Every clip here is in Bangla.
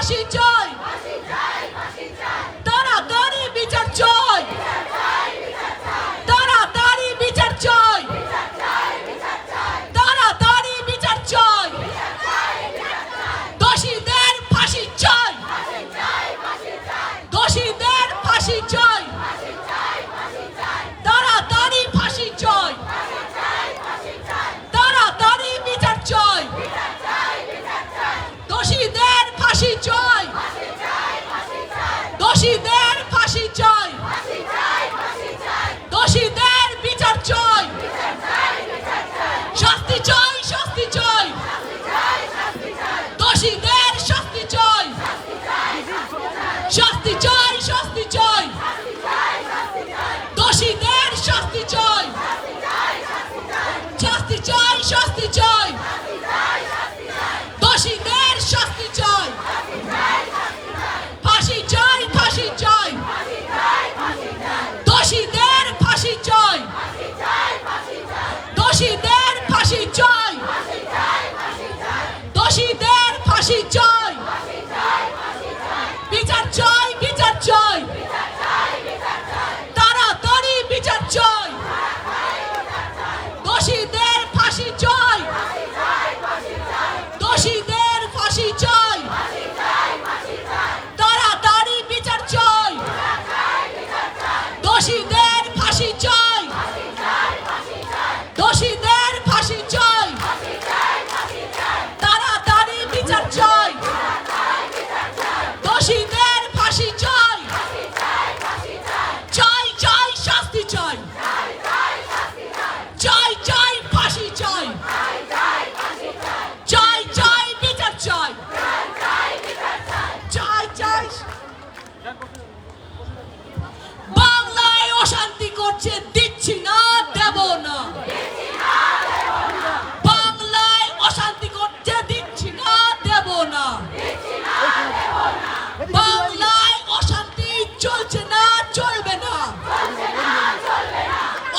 ফাঁসি চাই, তাড়াতাড়ি বিচার চাই, তাড়াতাড়ি বিচার চাই, তাড়াতাড়ি বিচার চাই, দোষীদের ফাঁসি চাই, দোষীদের ফাঁসি চাই, তাড়াতাড়ি ফাঁসি চাই, তাড়াতাড়ি বিচার চাই, দোষীদের ফাঁসি চাই, দোষীদের ফাঁসি চাই, দোষীদের বিচার চাই, শাস্তি চাই, শাস্তি চাই, দোষীদের শাস্তি চাই, শাস্তি চাই, শাস্তি চাই, দোষীদের শাস্তি চাই, শাস্তি চাই, শাস্তি চাই, দোষীদের শাস্তি চাই, ফাঁসি চাই, ফাঁসি চাই, দোষীদের ফাঁসি চাই, দোষীদের ফাঁসি চাই, দোষীদের ফাঁসি চাই, বিচার চাই, বিচার চাই, তাড়াতাড়ি বিচার চাই, দোষীদের ফাঁসি চাই, দোষীদের ফাঁসি চাই, তাড়াতাড়ি বিচার চাই, দোষীদের ফাঁসি চাই, দোষীদের ফাঁসি চাই, তাড়াতাড়ি বিচার চাই, দোষীদের ফাঁসি চাই, চাই চাই শাস্তি চাই, চাই চাই ফাঁসি চাই, চাই চাই বিচার চাই, চাই চাই। বাংলায় অশান্তি করছে, দিচ্ছি না, দেব না, বাংলায় অশান্তি করছে, দিচ্ছি না, দেব না, বাংলায় অশান্তি চলছে না, চলবে না,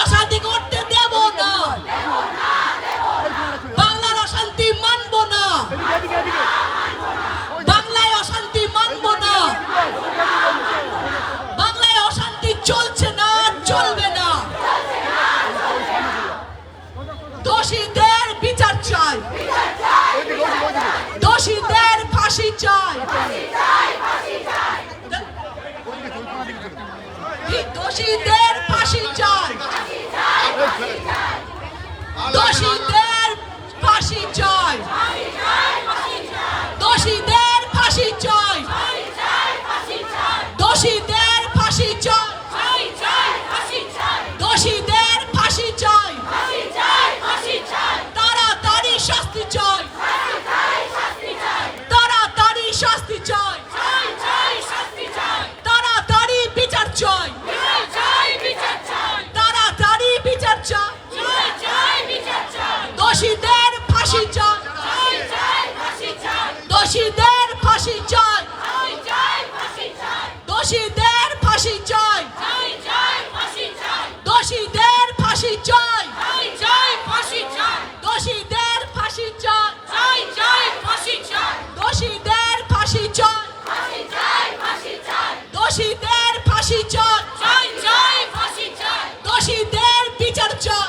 অশান্তি করতে দেব না, বাংলার অশান্তি মানব না, বাংলায় অশান্তি মানব না, বাংলায় অশান্তি চলছে না, চলবে না, দোষীদের বিচার চাই, দোষীদের ফাঁসি চাই, দোষীদের ফাঁসি চাই, দোষীদের ফাঁসি চাই, দোষীদের ফাঁসি চাই, দোষীদের ফাঁসি চাই, দোষীদের ফাঁসি চাই, তাড়াতাড়ি শাস্তি চাই, তাড়াতাড়ি শাস্তি চাই, তাড়াতাড়ি বিচার চাই, তাড়াতাড়ি বিচার চাই, দোষীদের ফাঁসি চাই, দোষীদের ফাঁসি চাই, দোষীদের ফাঁসি চাই, দোষীদের ফাঁসি চাই, দোষীদের ফাঁসি চাই, দোষীদের ফাঁসি চাই, দোষীদের ফাঁসি চাই, দোষীদের বিচার চাই,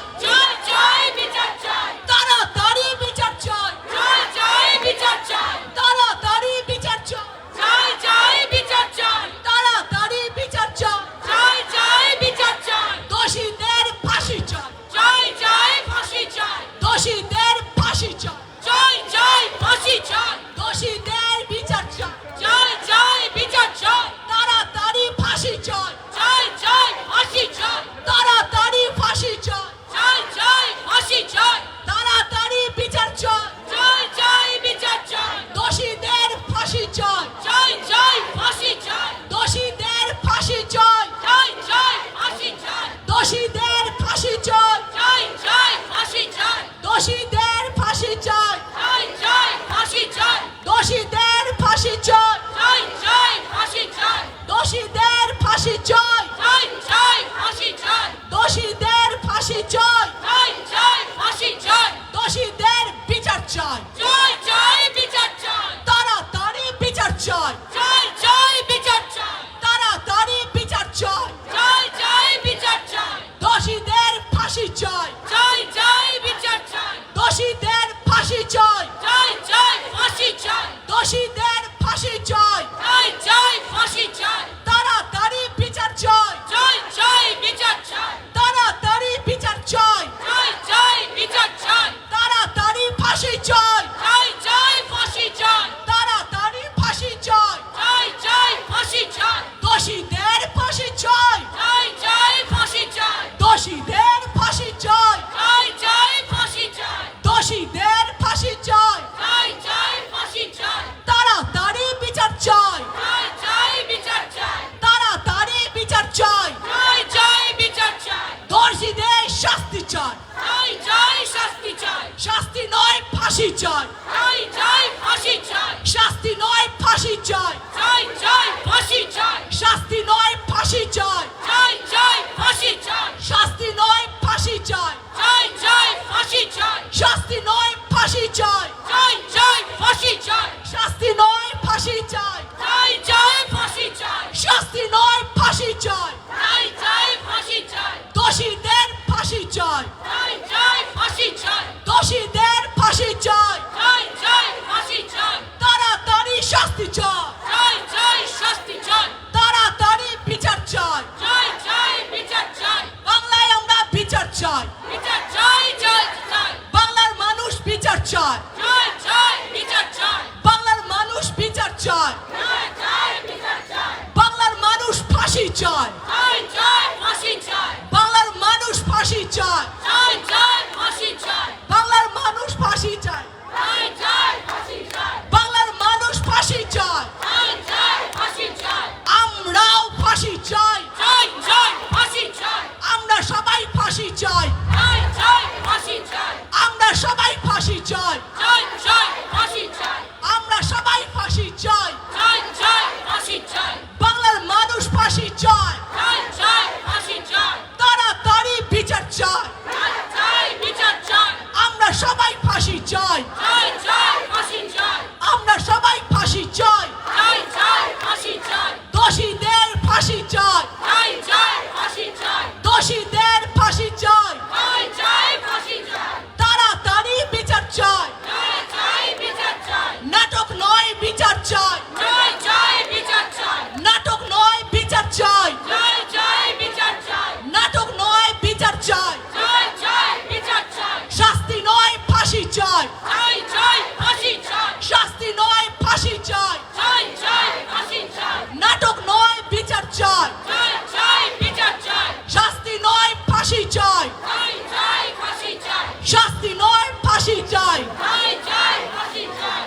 তাড়াতাড়ি বিচার চাই, তাড়াতাড়ি বিচার চাই, তাড়াতাড়ি বিচার চাই, দোষীদের ফাঁসি চাই, দোষীদের ফাঁসি চাই, দোষীদের বিচার চাই, তাড়াতাড়ি ফাঁসি চাই, চাই, চাই চাই বিচার চাই, তাড়াতাড়ি বিচার চাই, চাই চাই বিচার চাই, দোষীদের ফাঁসি চাই, চাই চাই বিচার চাই, দোষীদের ফাঁসি চাই, চাই চাই ফাঁসি চাই, দোষীদের ফাঁসি চাই, চাই চাই ফাঁসি চাই, তাড়াতাড়ি বিচার চাই, চাই চাই বিচার চাই, তাড়াতাড়ি বিচার চাই, চাই চাই বিচার চাই, তাড়াতাড়ি ফাঁসি চাই, চাই চাই ফাঁসি চাই, তাড়াতাড়ি ফাঁসি চাই, চাই চাই ফাঁসি চাই, দোষীদের ফাঁসি চাই, চাই চাই ফাঁসি চাই, দোষীদের ফাঁসি চাই, চাই চাই ফাঁসি চাই, দোষীদের ফাঁসি চাই, চাই চাই ফাঁসি চাই, তাড়াতাড়ি বিচার চাই, চাই চাই বিচার চাই, তাড়াতাড়ি বিচার চাই, চাই চাই বিচার চাই, দোষীদের শাস্তি চাই, চাই চাই শাস্তি চাই, শাস্তি নয় ফাঁসি চাই, চাই চাই ফাঁসি চাই, শাস্তি নয় ফাঁসি চাই, চাই চাই ফাঁসি চাই, শাস্তি নয় ফাঁসি চাই, চাই চাই ফাঁসি চাই, শাস্তি নয় ফাঁসি চাই, চাই চাই ফাঁসি চাই, শাস্তি নয় ফাঁসি চাই, চাই চাই ফাঁসি চাই, শাস্তি নয় ফাঁসি চাই, চাই চাই ফাঁসি চাই, শাস্তি নয় ফাঁসি চাই, চাই চাই ফাঁসি চাই, দোষীদের ফাঁসি চাই, চাই চাই ফাঁসি চাই, দোষীদের ফাঁসি চাই, চাই চাই ফাঁসি চাই, তাড়াতাড়ি শাস্তি চাই, চাই চাই শাস্তি চাই, তাড়াতাড়ি বিচার চাই, চাই চাই বিচার চাই, বাংলায় আমরা বিচার চাই, বিচার চাই চাই চাই, বাংলার মানুষ বিচার চাই, চাই চাই বিচার চাই, বাংলার মানুষ বিচার চাই, চাই চাই বিচার চাই, বাংলার মানুষ ফাঁসি চাই, চাই চাই ফাঁসি চাই, বাংলার মানুষ ফাঁসি চাই, চাই চাই ফাঁসি চাই, বাংলার মানুষ ফাঁসি চাই, চাই চাই ফাঁসি চাই, বাংলার মানুষ ফাঁসি চাই, চাই চাই ফাঁসি চাই, আমরাও ফাঁসি চাই, চাই চাই ফাঁসি চাই, আমরা সবাই ফাঁসি চাই, চাই চাই ফাঁসি চাই, আমরা সবাই ফাঁসি চাই, চাই চাই ফাঁসি চাই, আমরা সবাই ফাঁসি চাই, চাই চাই ফাঁসি চাই, বাংলার মানুষ ফাঁসি চাই, চাই চাই ফাঁসি চাই, তাড়াতাড়ি বিচার চাই, চাই চাই বিচার চাই, আমরা সবাই ফাঁসি চাই, চাই চাই ফাঁসি চাই, আমরা সবাই ফাঁসি চাই, চাই চাই ফাঁসি চাই, দোষীদের ফাঁসি চাই, চাই চাই ফাঁসি চাই, দোষীদের ফাঁসি চাই, চাই চাই ফাঁসি চাই, তাড়াতাড়ি বিচার চাই, চাই চাই বিচার চাই, নাটক নয় বিচার চাই, চাই চাই বিচার চাই, নাটক নয় বিচার চাই, চাই চাই বিচার চাই, নাটক নয় বিচার চাই, চাই চাই বিচার চাই, শাস্তি নয় ফাঁসি চাই, চাই চাই ফাঁসি চাই, শাস্তি নয় ফাঁসি চাই, চাই চাই ফাঁসি চাই, নাটক নয় বিচার চাই, চাই চাই বিচার চাই, শাস্তি নয় ফাঁসি চাই, চাই চাই ফাঁসি চাই, শাস্তি নয় ফাঁসি চাই, চাই চাই ফাঁসি চাই,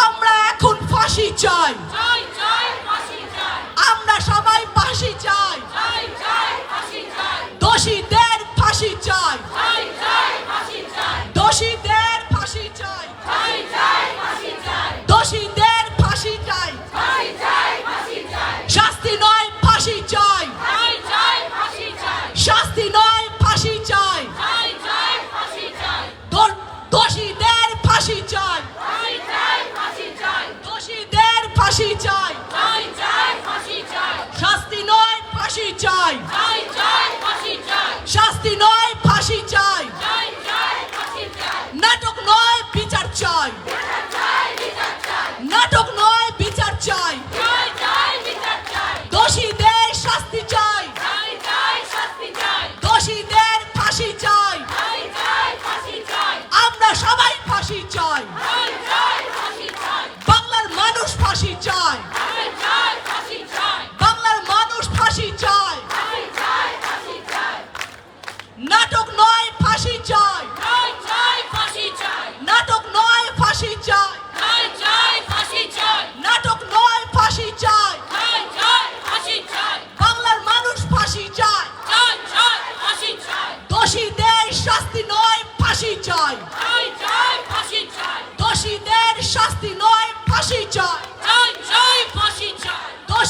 আমরা এখন ফাঁসি চাই, চাই চাই ফাঁসি চাই, আমরা সবাই ফাঁসি চাই, চাই চাই ফাঁসি চাই, দোষীদের ফাঁসি চাই, চাই চাই ফাঁসি চাই, দোষীদের ফাঁসি চাই, চাই চাই ফাঁসি চাই, দোষীদের ফাঁসি চাই, চাই চাই ফাঁসি চাই, শাস্তি নয় ফাঁসি চাই, চাই চাই ফাঁসি চাই, শাস্তি নয় ফাঁসি চাই, চাই চাই ফাঁসি চাই, দোষীদের ফাঁসি চাই, চাই চাই ফাঁসি চাই, দোষীদের ফাঁসি চাই, চাই চাই ফাঁসি চাই, শাস্তি নয় ফাঁসি চাই, চাই চাই ফাঁসি চাই, শাস্তি নয় ফাঁসি চাই, চাই চাই ফাঁসি চাই, নাটক নয় বিচার চাই, চাই বিচার চাই, নাটক নয় বিচার চাই, চাই চাই বিচার চাই, দোষীদের শাস্তি চাই, চাই চাই শাস্তি চাই, দোষীদের ফাঁসি চাই, চাই চাই ফাঁসি চাই, আমরা সবাই ফাঁসি চাই, চাই চাই ফাঁসি চাই, বাংলার মানুষ ফাঁসি চাই, চাই চাই ফাঁসি চাই, বাংলার মানুষ ফাঁসি চাই, চাই চাই ফাঁসি চাই, নাটক নয় ফাঁসি চাই, চাই চাই ফাঁসি চাই, নাটক নয় ফাঁসি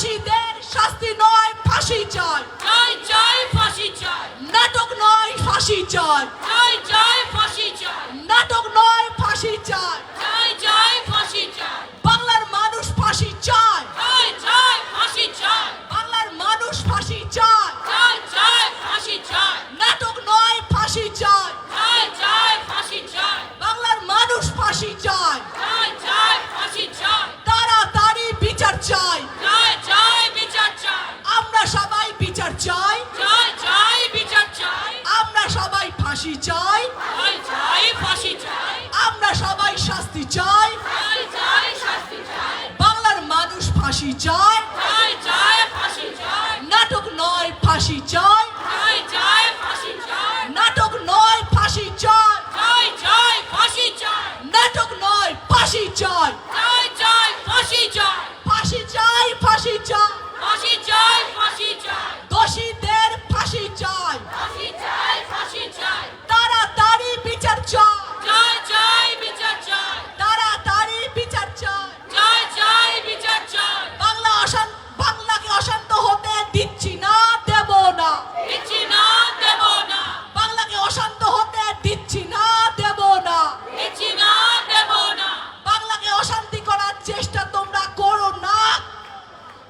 দোষীদের শাস্তি নয় ফাঁসি চাই, চাই চাই ফাঁসি চাই, নাটক নয় ফাঁসি চাই, চাই চাই ফাঁসি চাই, নাটক নয় ফাঁসি চাই, চাই চাই ফাঁসি চাই, বাংলার মানুষ ফাঁসি চায়, চাই চাই ফাঁসি চাই, বাংলার মানুষ ফাঁসি চায়, চাই চাই ফাঁসি চাই, নাটক নয় ফাঁসি চায়, চাই চাই ফাঁসি চাই, বাংলার মানুষ ফাঁসি চায়, চাই চাই ফাঁসি চাই, তাড়াতাড়ি বিচার চাই, চাই চাই বিচার চাই, আমরা সবাই বিচার চাই, চাই চাই বিচার চাই, আমরা সবাই ফাঁসি চাই, চাই চাই ফাঁসি চাই, আমরা সবাই শাস্তি চাই, চাই চাই শাস্তি চাই, বাংলার মানুষ ফাঁসি চায়, চাই চাই ফাঁসি চাই, নাটক নয় ফাঁসি চাই, চাই চাই ফাঁসি চাই, নাটক নয় ফাঁসি চাই, চাই চাই ফাঁসি চাই, নাটক নয় ফাঁসি চাই, চাই চাই ফাঁসি চাই, ফাঁসি চাই, ফাঁসি চাই, ফাঁসি চাই ফাঁসি চাই, দোষীদের ফাঁসি চাই, ফাঁসি চাই ফাঁসি চাই, তাড়াতাড়ি বিচার চাই, চাই চাই বিচার চাই, তাড়াতাড়ি বিচার চাই, চাই চাই বিচার চাই, বাংলাকে অশান্ত হতে দিচ্ছি না, দেব না, দিচ্ছি না দেব না, বাংলাকে অশান্ত হতে দিচ্ছি না, দেব না, দিচ্ছি না দেব না, বাংলাকে অশান্তি করার চেষ্টা তোমরা করো না,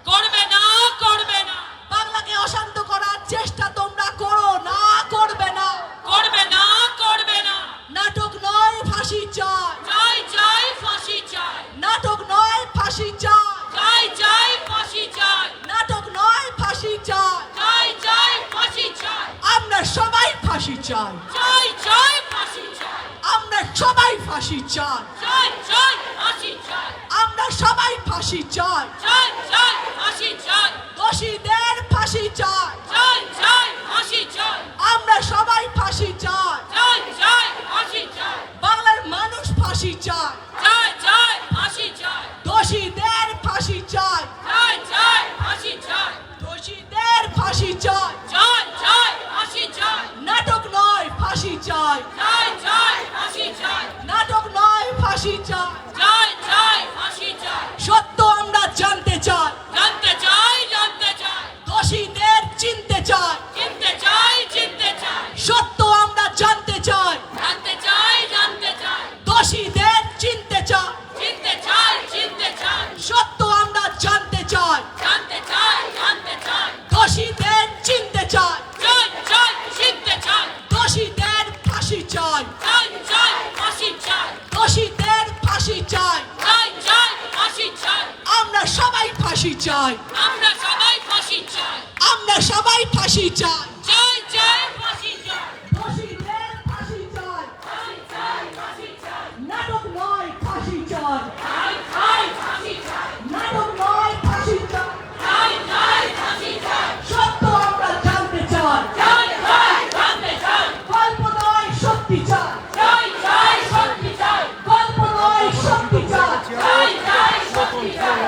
করবে না করবে না, বাংলাকে অশান্ত করার চেষ্টা তোমরা করো না, করবে না, করবে না করবে না, নাটক নয় ফাঁসি চাই, চাই চাই ফাঁসি চাই, নাটক নয় ফাঁসি চাই, চাই চাই ফাঁসি চাই, নাটক নয় ফাঁসি চাই, চাই চাই ফাঁসি চাই, আমরা সবাই ফাঁসি চাই, চাই চাই ফাঁসি চাই, আমরা সবাই ফাঁসি চাই, চাই চাই ফাঁসি চাই, আমরা সবাই ফাঁসি চাই, চাই চাই ফাঁসি চাই, দোষীদের ফাঁসি চাই, চাই চাই ফাঁসি চাই, আমরা সবাই ফাঁসি চাই, চাই চাই ফাঁসি চাই, বাংলার মানুষ ফাঁসি চাই, চাই চাই ফাঁসি চাই, দোষীদের ফাঁসি চাই, চাই চাই ফাঁসি চাই, দোষীদের ফাঁসি চাই, চাই চাই ফাঁসি চাই, নাটক নয় ফাঁসি চাই, চাই চাই ফাঁসি চাই, নাটক নয় ফাঁসি চাই, চাই চাই ফাঁসি চাই, সত্য আমরা জানতে চাই, জানতে চাই জানতে চাই, দোষীদের চিনতে চাই, চিনতে চাই চিনতে চাই, সত্য আমরা জানতে চাই, জানতে চাই জানতে চাই, দোষীদের চিনতে চাই, চিনতে চাই চিনতে চাই, সত্য আমরা জানতে চাই, জানতে চাই জানতে চাই, দোষীদের চিনতে চাই, চাই চাই চিনতে চাই, দোষীদের ফাঁসি চাই, চাই চাই ফাঁসি চাই, দোষীদের ফাঁসি চাই, চাই চাই ফাঁসি চাই, আমরা সবাই ফাঁসি চাই, আমরা সবাই ফাঁসি চাই, আমরা সবাই ফাঁসি চাই, চাই চাই ফাঁসি চাই, দোষীদের ফাঁসি চাই, চাই চাই ফাঁসি চাই, নাটক নয় ফাঁসি চাই, চাই চাই ফাঁসি চাই, নাটক নয় ফাঁসি চাই, চাই চাই ফাঁসি চাই, সত্য আমরা জানতে চাই, চাই চাই জানতে চাই, গল্প নয় সত্যি চাই, চাই চাই সত্যি চাই, গল্প নয় সত্যি চাই, চাই চাই সত্যি চাই,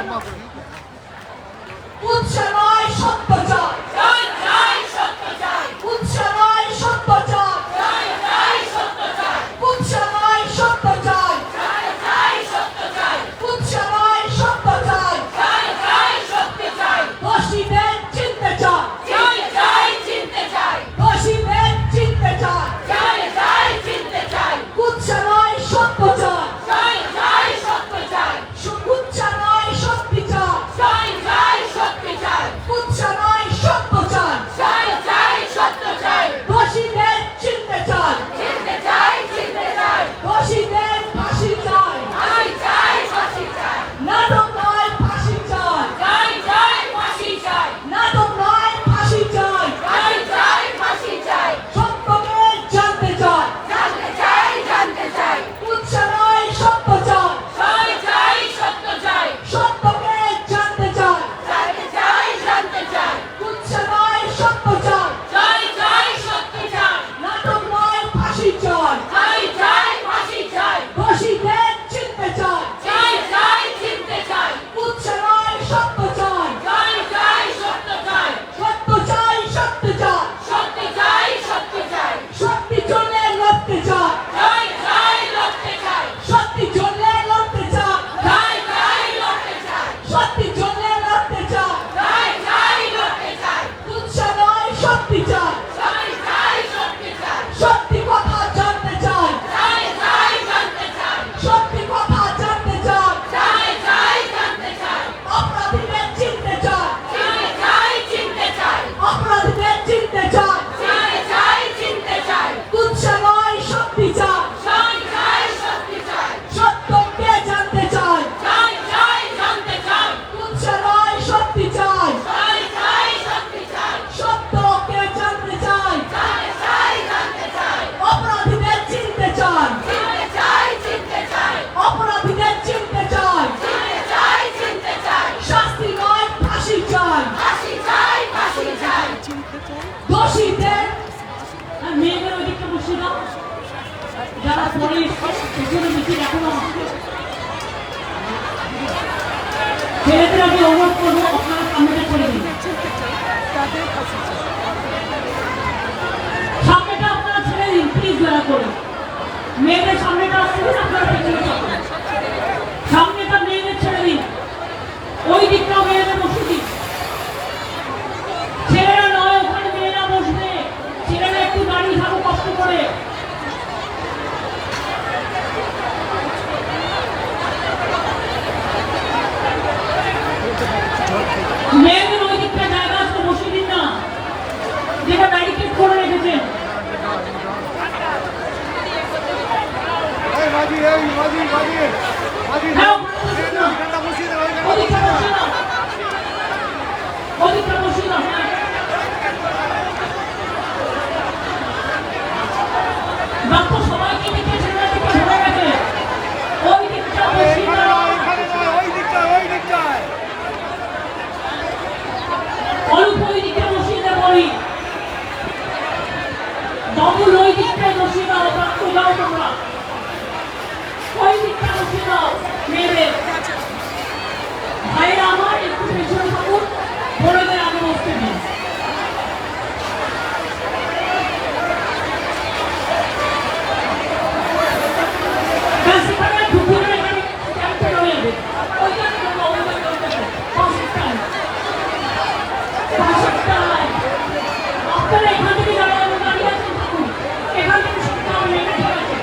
উৎসাহ নয় সত্য চাই, চাই চাই সত্যি চাই, উৎসাহ নয় সত্য চাই, চাই চাই সত্য চাই, উৎসাহ নয় সত্য চাই, চাই চাই সত্য চাই, উৎসাহ নয় সত্য চাই, চাই চাই সত্যি চাই, দোষীদের চিনতে চাই, চাই চাই চিনতে চাই, দোষীদের চিনতে চাই, চাই চাই চিনতে চাই, উৎসাহ নয় সত্য চাই, চাই চাই সত্য চাই, উৎসাহ নয় সত্যি চাই, চাই চাই সত্যি চাই, উৎসাহ নয় সত্য চাই, চাই চাই সত্য চাই, দোষীদের চিনতে চাই, চিনতে চাই চিনতে চাই, দোষীদের ফাঁসি চাই, চাই চাই ফাঁসি চাই, নাটক নয় ফাঁসি চাই, চাই চাই ফাঁসি চাই, নাটক নয় ফাঁসি চাই, চাই চাই ফাঁসি চাই, সত্যকে জানতে চাই, জানতে চাই জানতে চাই, উৎসাহ নয় সত্য চাই, চাই চাই সত্য চাই, সত্যকে জানতে চাই, জানতে চাই জানতে চাই, উৎসাহ নয় সত্য চাই, চাই চাই সত্য চাই, নাটক নয় ফাঁসি চাই, চাই চাই ফাঁসি চাই, দোষীদের চিনতে চাই, চাই চাই চিনতে চাই, উৎসাহ নয় সত্য চাই, চাই চাই সত্য চাই, সত্য চাই সত্য চাই, সত্যি চাই সত্যি চাই, সত্যি চলে লড়তে চাই, চাই চাই লড়তে চাই, সত্যি চলে লড়তে চাই, চাই চাই লড়তে চাই, সত্যি চলে লড়তে চাই, পুলিশ পেছনে মিছিল এখনো আসছে। ছেলেদের আমি অনুরোধ করবো আপনারা সামনেটা করে দিন। সামনেটা আপনারা ছেড়ে দিন প্লিজ দয়া করে। মেয়েদের সামনেটা আসতে দিন, আপনারা পেছনে থাকুন। সামনেটা মেয়েদের ছেড়ে দিন, ওই দিকটাও মেয়েদের বসে দিন। ছেলেরা নয়, ওখানে মেয়েরা বসবে। ছেলেরা একটু দাঁড়িয়ে থাকো কষ্ট করে। মেয়েদের ওই দিকটা জায়গা আসতে বসে দিন না, যেটা ব্যারিকেড করে রেখেছেন। হ্যাঁ, ওদিকটা বসিয়ে দাও, ওদিকটা বসিয়ে দাও। হ্যাঁ, বাক্য সবাইকে দিকে ছেলেরা দিকে ধরে গেছে, ওই দিকটা বসিয়ে দাও। অল্প ওই দিকটা বসিয়ে দেবো, ওই ডবল ওই দিকটায় বসিয়ে দাও। বাক্য দাও তোমরা, ওই দিকটা বসিয়ে দাও মেয়েদের। ভাইরা আমার একটু পেছনে থাকুন, বোনেদের আগে বসতে দিন। ব্যাস এখানে ঢুকুন, এখানে ক্যাম্পে রয়ে যাবে। ওইখানে ঢুকো, ওইখানে ঢুকো। পাশেরটায়, পাশেরটায়। আপনারা এখান থেকে দাঁড়িয়ে আছেন থাকুন, এখান থেকে শুনতে হবে, মেয়েটা ঠিক আছে।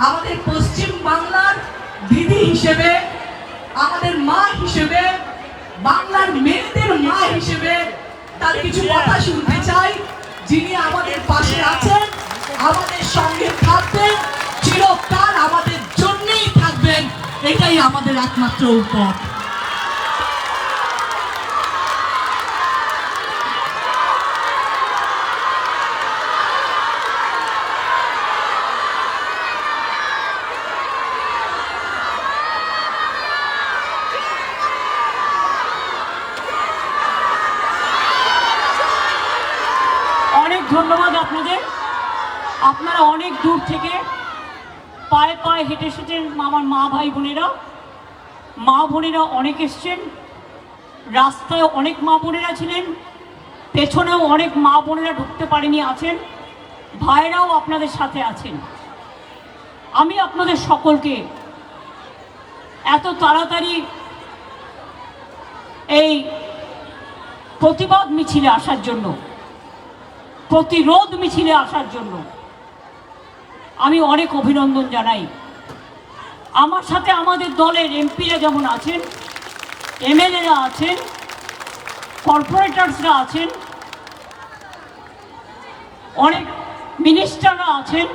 আমাদের পশ্চিম বাংলার দিদি হিসেবে, আমাদের মা হিসেবে, বাংলার মেয়েদের মা হিসেবে তার কিছু কথা শুনতে চাই, যিনি আমাদের পাশে আছেন, আমাদের সঙ্গে থাকবেন, চিরকাল আমাদের জন্যই থাকবেন, এটাই আমাদের একমাত্র উপর। অনেক ধন্যবাদ আপনাদের। আপনারা অনেক দূর থেকে পায়ে পায়ে হেঁটে এসেছেন। আমার মা ভাই বোনেরা অনেক এসছেন। রাস্তায় অনেক মা বোনেরা ছিলেন, পেছনেও অনেক মা বোনেরা ঢুকতে পারেনি আছেন, ভাইরাও আপনাদের সাথে আছেন। আমি আপনাদের সকলকে এত তাড়াতাড়ি এই প্রতিবাদ মিছিলে আসার জন্য, প্রতিরোধ মিছিলে আসার জন্য আমি অনেক অভিনন্দন জানাই। আমার সাথে আমাদের দলের এমপিরা যেমন আছেন, এমএলএরা আছেন, কর্পোরেটরসরা আছেন, অনেক মিনিস্টাররা আছেন,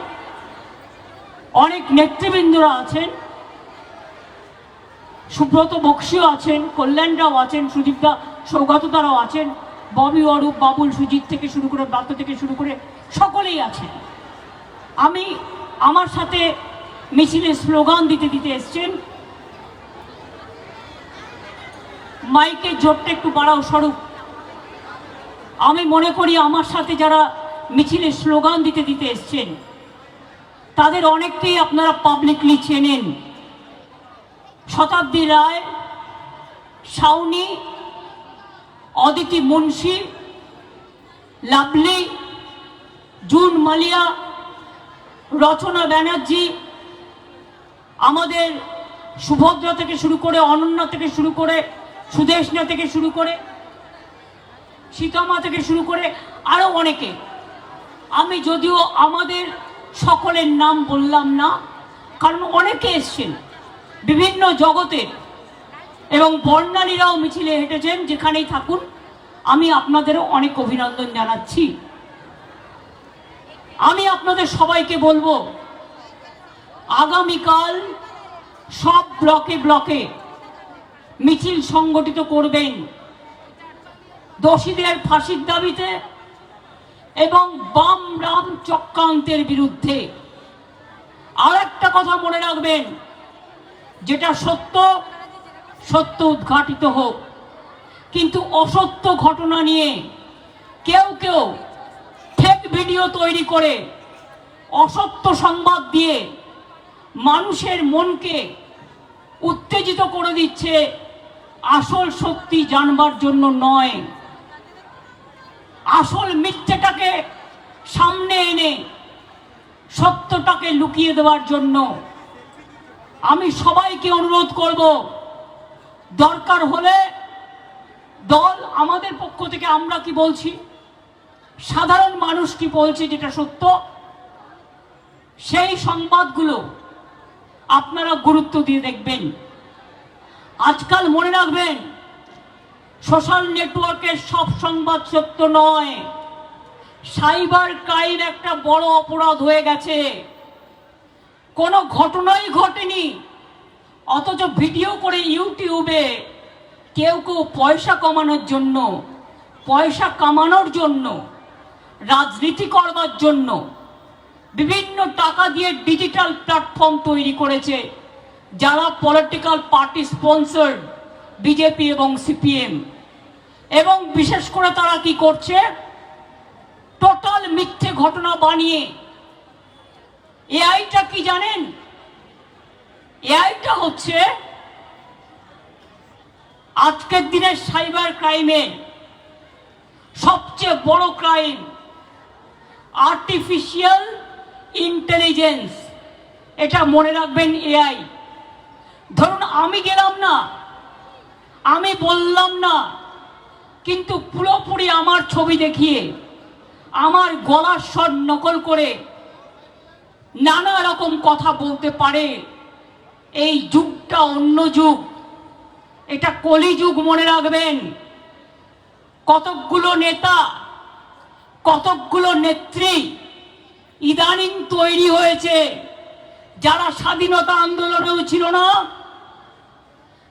অনেক নেতৃবৃন্দরা আছেন, সুব্রত বক্সিও আছেন, কল্যাণরাও আছেন, সুদীপদা সৌগতদারাও আছেন, ববি, অরূপ, বাবুল, সুজিত থেকে শুরু করে ব্রাত্য থেকে শুরু করে সকলেই আছেন। আমি আমার সাথে মিছিলে স্লোগান দিতে এসছেন। মাইকের জোরটা একটু বাড়াও স্বরূপ। আমি মনে করি আমার সাথে যারা মিছিলে স্লোগান দিতে এসছেন তাদের অনেককেই আপনারা পাবলিকলি চেনেন। শতাব্দী রায়, শাওনি, অদিতি মুন্সি, লাভলি, জুন মালিয়া, রচনা ব্যানার্জি, আমাদের সুভদ্রা থেকে শুরু করে, অনন্যা থেকে শুরু করে, সুদেশনা থেকে শুরু করে, সীতামা থেকে শুরু করে আরও অনেকে। আমি যদিও আমাদের সকলের নাম বললাম না, কারণ অনেকে এসছেন বিভিন্ন জগতের, এবং বর্ণালীরাও মিছিলে হেঁটেছেন। যেখানেই থাকুন আমি আপনাদেরও অনেক অভিনন্দন জানাচ্ছি। আমি আপনাদের সবাইকে বলবো, আগামীকাল সব ব্লকে ব্লকে মিছিল সংগঠিত করবেন দোষীদের ফাঁসির দাবিতে এবং বাম রাম চক্রান্তের বিরুদ্ধে। আর একটা কথা মনে রাখবেন, যেটা সত্য সত্য উদ্ঘাটিত হোক, কিন্তু অসত্য ঘটনা নিয়ে কেউ ফেক ভিডিও তৈরি করে অসত্য সংবাদ দিয়ে মানুষের মনকে উত্তেজিত করে দিচ্ছে, আসল সত্যি জানবার জন্য নয়, আসল মিথ্যেটাকে সামনে এনে সত্যটাকে লুকিয়ে দেওয়ার জন্য। আমি সবাইকে অনুরোধ করব, দরকার হলে দল, আমাদের পক্ষ থেকে আমরা কি বলছি, সাধারণ মানুষ কি বলছে, যেটা সত্য সেই সংবাদগুলো আপনারা গুরুত্ব দিয়ে দেখবেন। আজকাল মনে রাখবেন, সোশ্যাল নেটওয়ার্কের সব সংবাদ সত্য নয়। সাইবার ক্রাইম একটা বড় অপরাধ হয়ে গেছে। কোনো ঘটনাই ঘটেনি, অথচ ভিডিও করে ইউটিউবে কেউ পয়সা কমানোর জন্য, পয়সা কামানোর জন্য, রাজনীতি করবার জন্য বিভিন্ন টাকা দিয়ে ডিজিটাল প্ল্যাটফর্ম তৈরি করেছে, যারা পলিটিক্যাল পার্টি স্পন্সর্ড, বিজেপি এবং সিপিএম। এবং বিশেষ করে তারা কি করছে, টোটাল মিথ্যে ঘটনা বানিয়ে। এআইটা কি জানেন? এআইটা হচ্ছে আজকের দিনের সাইবার ক্রাইমের সবচেয়ে বড় ক্রাইম, আর্টিফিশিয়াল ইন্টেলিজেন্স। এটা মনে রাখবেন, এআই। ধরুন আমি গেলাম না, আমি বললাম না, কিন্তু পুরোপুরি আমার ছবি দেখিয়ে, আমার গলার স্বর নকল করে নানা রকম কথা বলতে পারে। এই যুগটা অন্য যুগ, এটা কলিযুগ, মনে রাখবেন। কতকগুলো নেতা, কতকগুলো নেত্রী ইদানিং তৈরি হয়েছে, যারা স্বাধীনতা আন্দোলনেও ছিল না,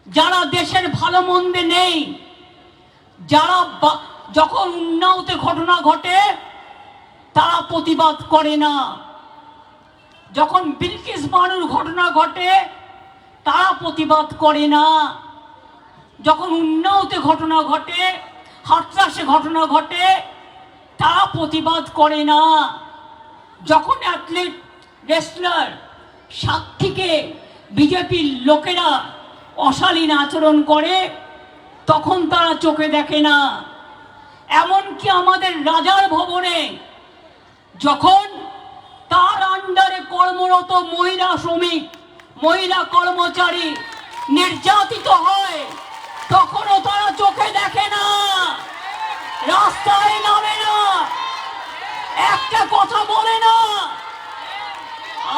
যারা দেশের ভালো মন্দে নেই, যারা যখন উন্নাওতে ঘটনা ঘটে তারা প্রতিবাদ করে না, যখন বিলকিস বানুর ঘটনা ঘটে তারা প্রতিবাদ করে না, যখন উন্নাওতে ঘটনা ঘটে, হাতরাসে ঘটনা ঘটে তারা প্রতিবাদ করে না, যখন অ্যাথলেট রেসলার সাক্ষীকে বিজেপির লোকেরা অশালীন আচরণ করে তখন তারা চোখে দেখে না। এমনকি আমাদের রাজার ভবনে যখন তার আন্ডারে কর্মরত মহিলা শ্রমিক, মহিলা কর্মচারী নির্যাতিত হয় তখনও তারা চোখে দেখে না, রাস্তায় নামে না, একটা কথা বলে না।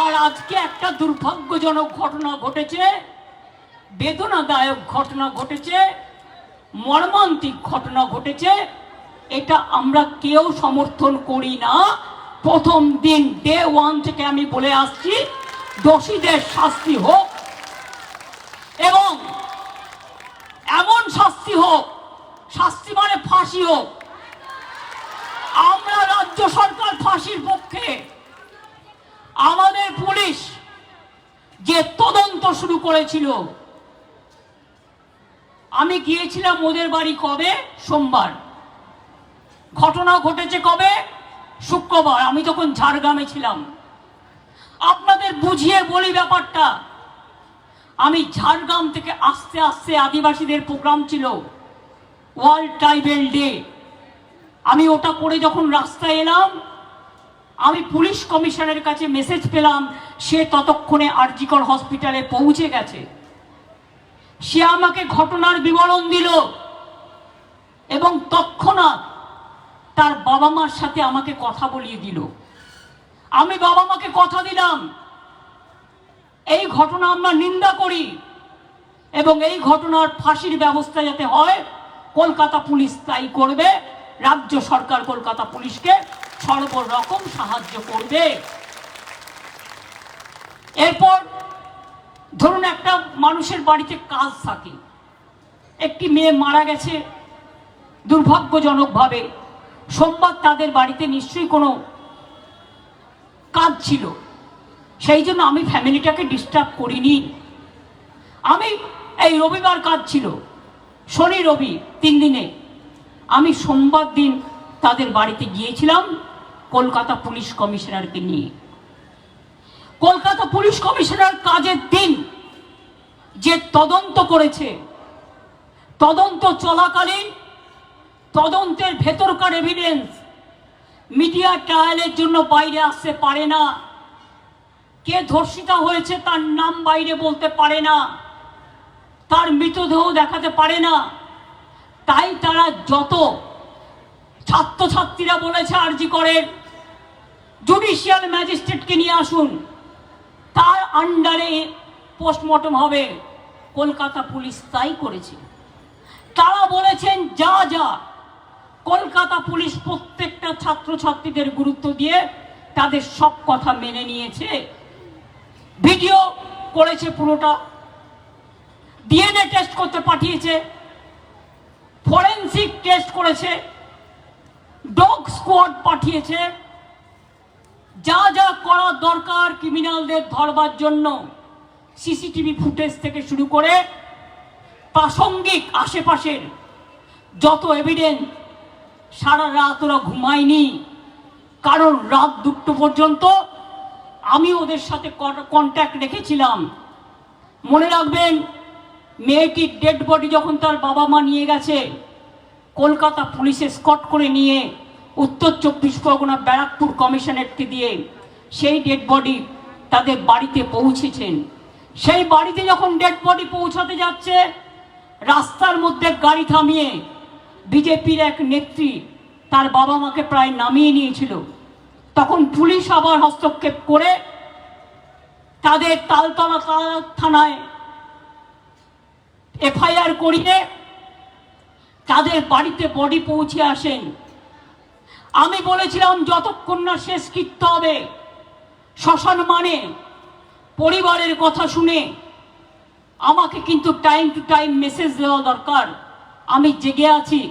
আর আজকে একটা দুর্ভাগ্যজনক ঘটনা ঘটেছে, বেদনাদায়ক ঘটনা ঘটেছে, মর্মান্তিক ঘটনা ঘটেছে। এটা আমরা কেউ সমর্থন করি না। প্রথম দিন ডে 1 থেকে আমি বলে আসছি, দোষীদের শাস্তি হোক এবং এমন শাস্তি হোক, শাস্তি মানে ফাঁসি হোক। আমরা রাজ্য সরকার ফাঁসির পক্ষে। আমাদের পুলিশ যে তদন্ত শুরু করেছিল, আমি গিয়েছিলাম ওদের বাড়ি কবে? সোমবার। ঘটনা ঘটেছে কবে? শুক্রবার। আমি তখন ঝাড়গ্রামে ছিলাম। আপনাদের বুঝিয়ে বলি ব্যাপারটা। আমি ঝাড়গ্রাম থেকে আস্তে আস্তে, আদিবাসীদের প্রোগ্রাম ছিল, ওয়ার্ল্ড ট্রাইবেল ডে, আমি ওটা করে যখন রাস্তায় এলাম, আমি পুলিশ কমিশনারের কাছে মেসেজ পেলাম, সে ততক্ষণে আরজিকর হসপিটালে পৌঁছে গেছে। সে আমাকে ঘটনার বিবরণ দিল এবং তৎক্ষণাৎ তার বাবা মার সাথে আমাকে কথা বলিয়ে দিল। আমি বাবা মাকে কথা দিলাম, এই ঘটনা আমরা নিন্দা করি এবং এই ঘটনার ফাঁসির ব্যবস্থা যাতে হয় কলকাতা পুলিশ তাই করবে। রাজ্য সরকার কলকাতা পুলিশকে সর্বরকম সাহায্য করবে। এরপর ধরুন একটা মানুষের বাড়িতে কাজ থাকে, একটি মেয়ে মারা গেছে দুর্ভাগ্যজনকভাবে, সোমবার তাদের বাড়িতে নিশ্চয়ই কোনো কাজ ছিল, সেই জন্য আমি ফ্যামিলিটাকে ডিস্টার্ব করিনি। আমি এই রবিবার কাজ ছিল, শনি রবি 3 দিনে, আমি সোমবার দিন তাদের বাড়িতে গিয়েছিলাম কলকাতা পুলিশ কমিশনারকে নিয়ে। কলকাতা পুলিশ কমিশনার কাজের দিন যে তদন্ত করেছে, তদন্ত চলাকালীন তদন্তের ভেতরকার এভিডেন্স মিডিয়া ট্রায়ালের জন্য বাইরে আসতে পারে না, কে ধর্ষিতা হয়েছে তার নাম বাইরে বলতে পারে না, তার মৃতদেহ দেখাতে পারে না। তাই তারা যত ছাত্রছাত্রীরা বলেছে আরজি করেন জুডিশিয়াল ম্যাজিস্ট্রেটকে নিয়ে আসুন, তার আন্ডারে পোস্টমর্টম হবে। কলকাতা পুলিশ তাই করেছে। তারা বলেছেন যা যা, কলকাতা পুলিশ প্রত্যেকটা ছাত্রছাত্রীদের গুরুত্ব দিয়ে তাদের সব কথা মেনে নিয়েছে। ভিডিও করেছে পুরোটা, ডিএনএ টেস্ট করতে পাঠিয়েছে, ফরেনসিক টেস্ট করেছে, ডগ স্কোয়াড পাঠিয়েছে, যা যা করা দরকার ক্রিমিনালদের ধরবার জন্য সিসিটিভি ফুটেজ থেকে শুরু করে প্রাসঙ্গিক আশেপাশের যত এভিডেন্স। সারা রাত ওরা ঘুমায়নি, কারণ রাত 2টো পর্যন্ত আমি ওদের সাথে কন্ট্যাক্ট রেখেছিলাম। মনে রাখবেন, মেয়েটির ডেড বডি যখন তার বাবা মা নিয়ে গেছে, কলকাতা পুলিশে স্কট করে নিয়ে উত্তর 24 পরগনা ব্যারাকপুর কমিশনারেটকে দিয়ে সেই ডেড বডি তাদের বাড়িতে পৌঁছেছেন। সেই বাড়িতে যখন ডেড বডি পৌঁছাতে যাচ্ছে, রাস্তার মধ্যে গাড়ি থামিয়ে বিজেপির এক নেত্রী তার বাবা মাকে প্রায় নামিয়ে নিয়েছিল। তখন পুলিশ আবার হস্তক্ষেপ করে তাদের তালতলা থানায় এফআইআর করিয়ে তাদের বাড়িতে বডি পৌঁছে আসেন। আমি বলেছিলাম যতক্ষণ না শেষকৃত্য হবে শ্মশান মানে পরিবারের কথা শুনে আমাকে কিন্তু টাইম টু টাইম মেসেজ দেওয়া দরকার। আমি জেগে আছি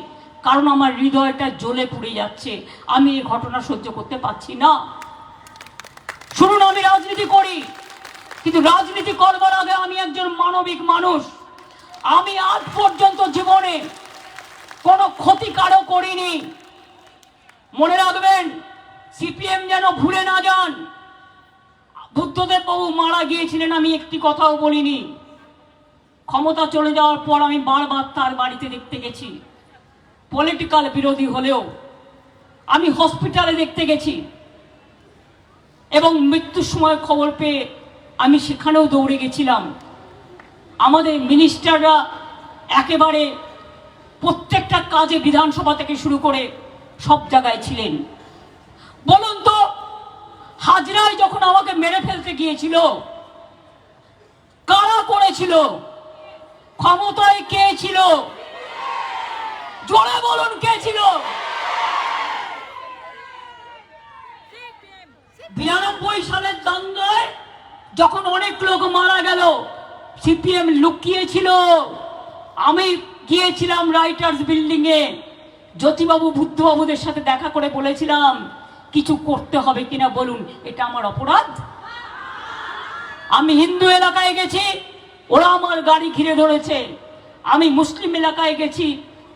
কারণ আমার হৃদয়টা জ্বলে পুড়ে যাচ্ছে, আমি এই ঘটনা সহ্য করতে পারছি না। শুনুন, আমি রাজনীতি করি, কিন্তু রাজনীতি করবার আগে আমি একজন মানবিক মানুষ। আমি আজ পর্যন্ত জীবনে কোনো ক্ষতি কারো করিনি। মনে রাখবেন, সিপিএম যেন ভুলে না যান, বুদ্ধদেব বাবু মারা গিয়েছিলেন, আমি একটি কথাও বলিনি। ক্ষমতা চলে যাওয়ার পর আমি বারবার তার বাড়িতে দেখতে গেছি, পলিটিক্যাল বিরোধী হলেও আমি হসপিটালে দেখতে গেছি, এবং মৃত্যুর সময় খবর পেয়ে আমি সেখানেও দৌড়ে গেছিলাম। আমাদের মিনিস্টাররা একেবারে প্রত্যেকটা কাজে বিধানসভা থেকে শুরু করে সব জায়গায় ছিলেন। বলুন তো, হাজরায় যখন আমাকে মেরে ফেলতে গিয়েছিল কারা করেছিল? ক্ষমতায় কে ছিল? জোরে বলুন, কে ছিল? 92 সালের দাঙ্গায় যখন অনেক লোক মারা গেল, সিপিএম লুকিয়েছিল। আমি গিয়েছিলাম রাইটার্স বিল্ডিং এ, জ্যোতিবাবু বুদ্ধবাবুদের সাথে দেখা করে বলেছিলাম কিছু করতে হবে কিনা বলুন, এটা আমার অপরাধ? আমি হিন্দু এলাকায় গেছি, ওরা আমার গাড়ি ঘিরে ধরেছে। আমি মুসলিম এলাকায় গেছি,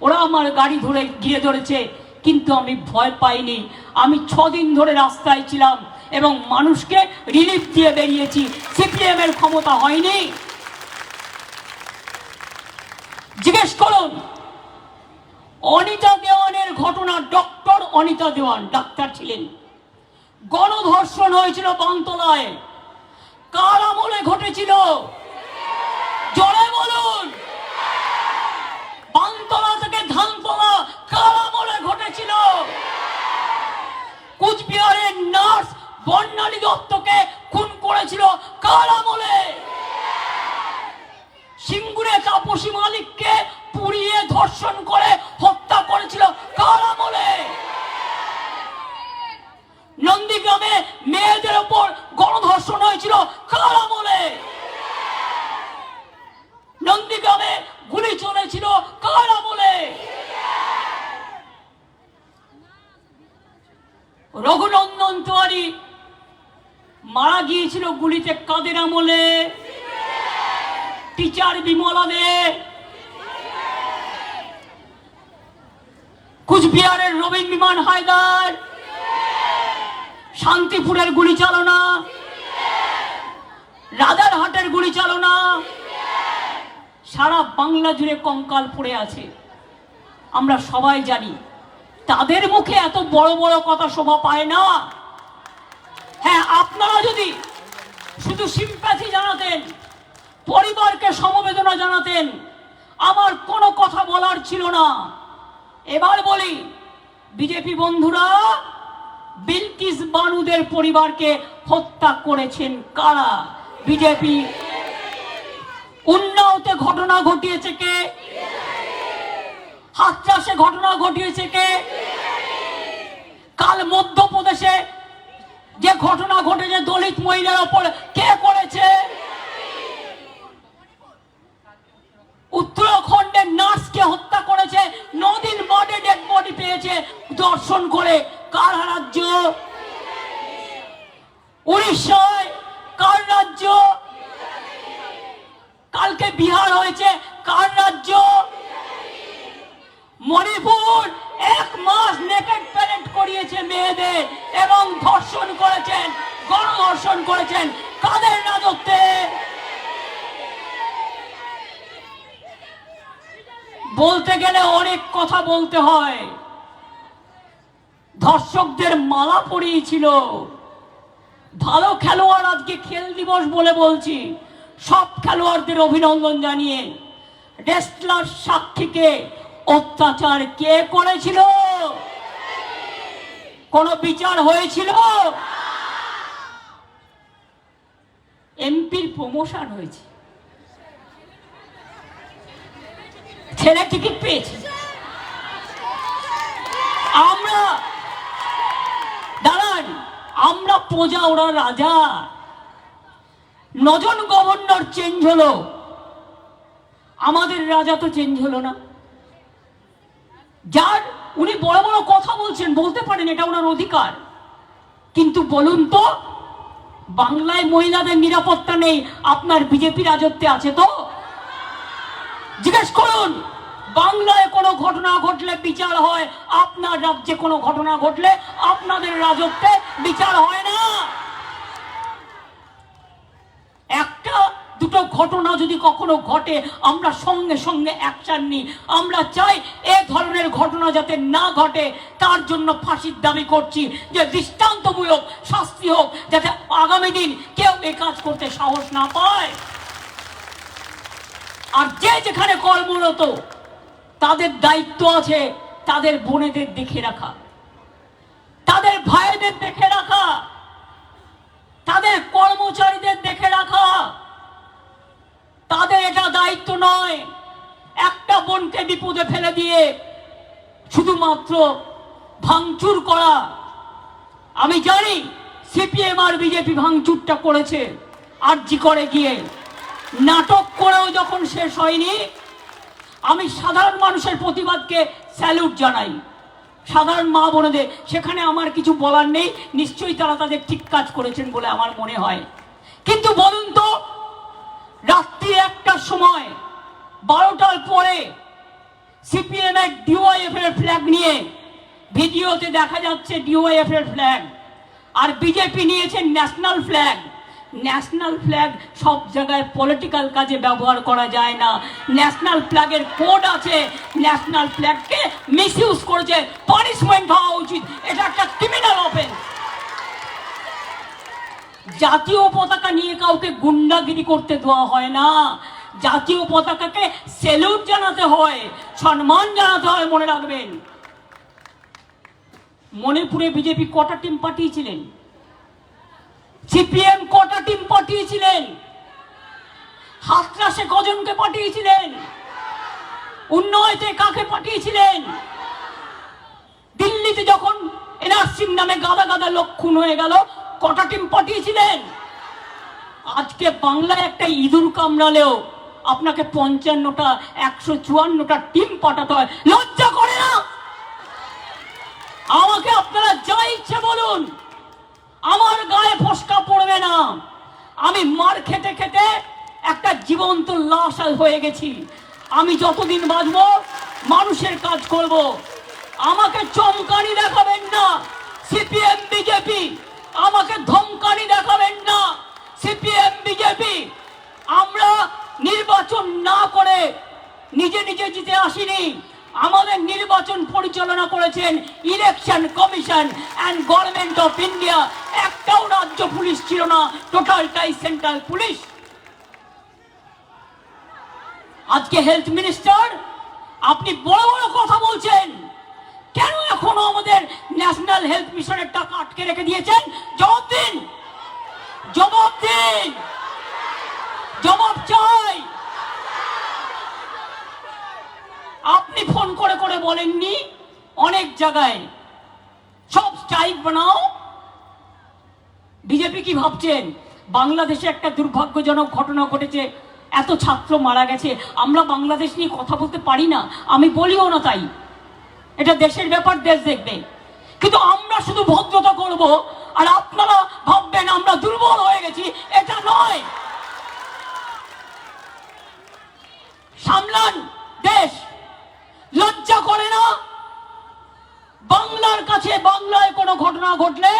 ওরা আমার গাড়ি ধরে ঘিরে ধরেছে, কিন্তু আমি ভয় পাইনি। আমি 6 দিন ধরে রাস্তায় ছিলাম এবং মানুষকে রিলিফ দিয়ে বেরিয়েছি। সিপিএম এর ক্ষমতা হয়নি। জিজ্ঞেস করুন, অনিতা দেওয়ানের ঘটনা, ডক্টর অনিতা দেওয়ান ডাক্তার ছিলেন, গণধর্ষণ হয়েছিল বামতলায়, কার আমলে ঘটেছিল? জোরে বলুন। বামতলা থেকে ধানতলা কার আমলে ঘটেছিল? কুচবিহারের নার্স বর্ণালী দত্তকে খুন করেছিল কার আমলে? সিঙ্গুরে তাপসী মালিককে পুড়িয়ে ধর্ষণ করে হত্যা করেছিল কার আমলে? নন্দীগ্রামে মেয়েদের উপর গণধর্ষণ হয়েছিল কার আমলে? নন্দীগ্রামে গুলি চলেছিল কার আমলে? রঘুনন্দন তিওয়ারি মারা গিয়েছিল গুলিতে কাদের আমলে? টিচার বিমলা দে। কুচবিহারের রবীন বিমান হায়দার, শান্তিপুরের গুলি চালনা, রাজারহাটের গুলি চালনা, সারা বাংলা জুড়ে কঙ্কাল পড়ে আছে। আমরা সবাই জানি, তাদের মুখে এত বড় বড় কথা শোভা পায় না। হ্যাঁ, আপনারা যদি শুধু সিম্প্যাথি জানাতেন, পরিবারকে সমবেদনা জানাতেন, আমার কোনো কথা বলার ছিল না। এবার বলি, বিজেপি বন্ধুরা, বিলকিস বানুদের পরিবারকে হত্যা করেছেন কারা? বিজেপি। উন্নাওতে ঘটনা ঘটিয়েছে কে? হাথরাসে ঘটনা ঘটিয়েছে কে? কাল মধ্যপ্রদেশে যে ঘটনা ঘটেছে দলিত মহিলার উপর কে করেছে? উত্তরাখণ্ডের নার্সকে হত্যা করেছে, 9 দিন বাদে ডেড বডি পেয়েছে দর্শন করে, কার রাজ্য? উড়িষ্যায় কার রাজ্য? কালকে বিহার হয়েছে, কার রাজ্য? মণিপুর 1 মাস নেকেড প্যারেড করিয়েছে মেয়েদের এবং ধর্ষণ করেছেন, গণধর্ষণ করেছেন, কাদের রাজত্বে? বলতে গেলে অনেক কথা বলতে হয়। ধর্ষকদের মালা পরিয়েছিল। ভালো খেলোয়াড়, আজকে খেল দিবস বলে বলছি, সব খেলোয়াড়দের অভিনন্দন জানিয়ে, রেসলার সাক্ষীকে অত্যাচার কে করেছিল? কোন বিচার হয়েছিল? প্রমোশন হয়েছে, ছেলে টিকিট পেয়েছে। আমরা দাঁড়ান, আমরা প্রজা, ওরা রাজা। 9 জন গভর্নর চেঞ্জ হলো, আমাদের রাজা তো চেঞ্জ হলো না। যার উনি বড় বড় কথা বলছেন, বলতে পারেন, এটা ওনার অধিকার, কিন্তু বলুন তো বাংলায় মহিলাদের নিরাপত্তা নেই, আপনার বিজেপি রাজত্বে আছে তো? জিজ্ঞেস করুন, বাংলায় কোনো ঘটনা ঘটলে বিচার হয়, আপনার রাজ্যে কোনো ঘটনা ঘটলে আপনাদের রাজত্বে বিচার হয় না। একটা দুটো ঘটনা যদি কখনো ঘটে আমরা সঙ্গে সঙ্গে অ্যাকশন নিই। আমরা চাই এ ধরনের ঘটনা যাতে না ঘটে, তার জন্য ফাঁসির দাবি করছি, যে দৃষ্টান্তমূলক শাস্তি হোক, যাতে আগামী দিন কেউ এ কাজ করতে সাহস না পায়। আর যে যেখানে কর্মরত তাদের দায়িত্ব আছে তাদের বোনেদের দেখে রাখা, তাদের ভাইদের দেখে রাখা, তাদের কর্মচারীদের দেখে রাখা। তাদের এটা দায়িত্ব নয় একটা বোনকে বিপদে ফেলে দিয়ে শুধুমাত্র ভাঙচুর করা। আমি জানি সিপিএম আর বিজেপি ভাঙচুরটা করেছে, আরজি করে গিয়ে নাটক করেও যখন শেষ হয়নি। আমি সাধারণ মানুষের প্রতিবাদকে স্যালুট জানাই, সাধারণ মা বোনেদের, সেখানে আমার কিছু বলার নেই, নিশ্চয়ই তারা তাদের ঠিক কাজ করেছেন বলে আমার মনে হয়। কিন্তু বলুন তো, রাত্রি 1টার সময় 12টার পরে সিপিএম এর ডিওয়াইএফ এর ফ্ল্যাগ নিয়ে ভিডিওতে দেখা যাচ্ছে ডিওয়াইএফ এর ফ্ল্যাগ, আর বিজেপি নিয়েছে ন্যাশনাল ফ্ল্যাগ। ন্যাশনাল ফ্ল্যাগ সব জায়গায় পলিটিক্যাল কাজে ব্যবহার করা যায় না। ন্যাশনাল ফ্ল্যাগের কোড আছে, ন্যাশনাল ফ্ল্যাগকে মিসইউজ করেছে, পানিশমেন্ট হওয়া উচিত, এটা একটা ক্রিমিনাল অফেন্স। জাতীয় পতাকা নিয়ে কাউকে গুন্ডাগিরি করতে দেওয়া হয় না, জাতীয় পতাকাকে স্যালুট জানাতে হয়, সম্মান জানাতে হয়, মনে রাখবেন। মণিপুরে বিজেপি কটা টিম পাঠিয়েছিলেন? সিপিএম কটা টিম পাঠিয়েছিলেন? হাতরাসে কজনকে পাঠিয়েছিলেন? উন্নয়তে কাকে পাঠিয়েছিলেন? দিল্লিতে যখন এনআরসির নামে গাদা গাদা লোক খুন হয়ে গেল, কটা টিম পাঠিয়েছিলেন? আজকে বাংলায় একটা ইঁদুর কামড়ালেও আপনাকে 55টা 154টা টিম পাঠাতে হয়, লজ্জা করে না? আমাকে আপনারা যা ইচ্ছে বলুন, আমার গায়ে ফসকা পড়বে না। আমি মার খেতে খেতে একটা জীবন্ত লাশ হয়ে গেছি। আমি যতদিন বাঁচবো মানুষের কাজ করব। আমাকে চমকানি দেখাবেন না সিপিএম বিজেপি, আমাকে ধমকানি দেখাবেন না সিপিএম বিজেপি। আমরা নির্বাচন না করে নিজে নিজে জিতে আসিনি, আমাদের নির্বাচন পরিচালনা করেছেন election commission and government of India. একটাও রাজ্য পুলিশ ছিল না, টোটালটাই সেন্ট্রাল পুলিশ। আজকে হেলথ মিনিস্টার, আপনি বড় বড় কথা বলছেন, কেন এখনো আমাদের ন্যাশনাল হেলথ মিশনের টাকা আটকে রেখে দিয়েছেন? জবাব দিন, জবাব দিন, জবাব চাই। আপনি ফোন করে করে বলেননি অনেক জায়গায় সব স্ট্রাইক বানাও? বিজেপি কি ভাবছেন? বাংলাদেশে একটা দুর্ভাগ্যজনক ঘটনা ঘটেছে, এত ছাত্র মারা গেছে, আমরা বাংলাদেশ নিয়ে কথা বলতে পারি না, আমি বলিও না, তাই এটা দেশের ব্যাপার, দেশ দেখবে। কিন্তু আমরা শুধু ভদ্রতা করব আর আপনারা ভাববেন আমরা দুর্বল হয়ে গেছি, এটা নয়। সামলান দেশ, লজ্জা করে না? বাংলার কাছে, বাংলায় কোনো ঘটনা ঘটলে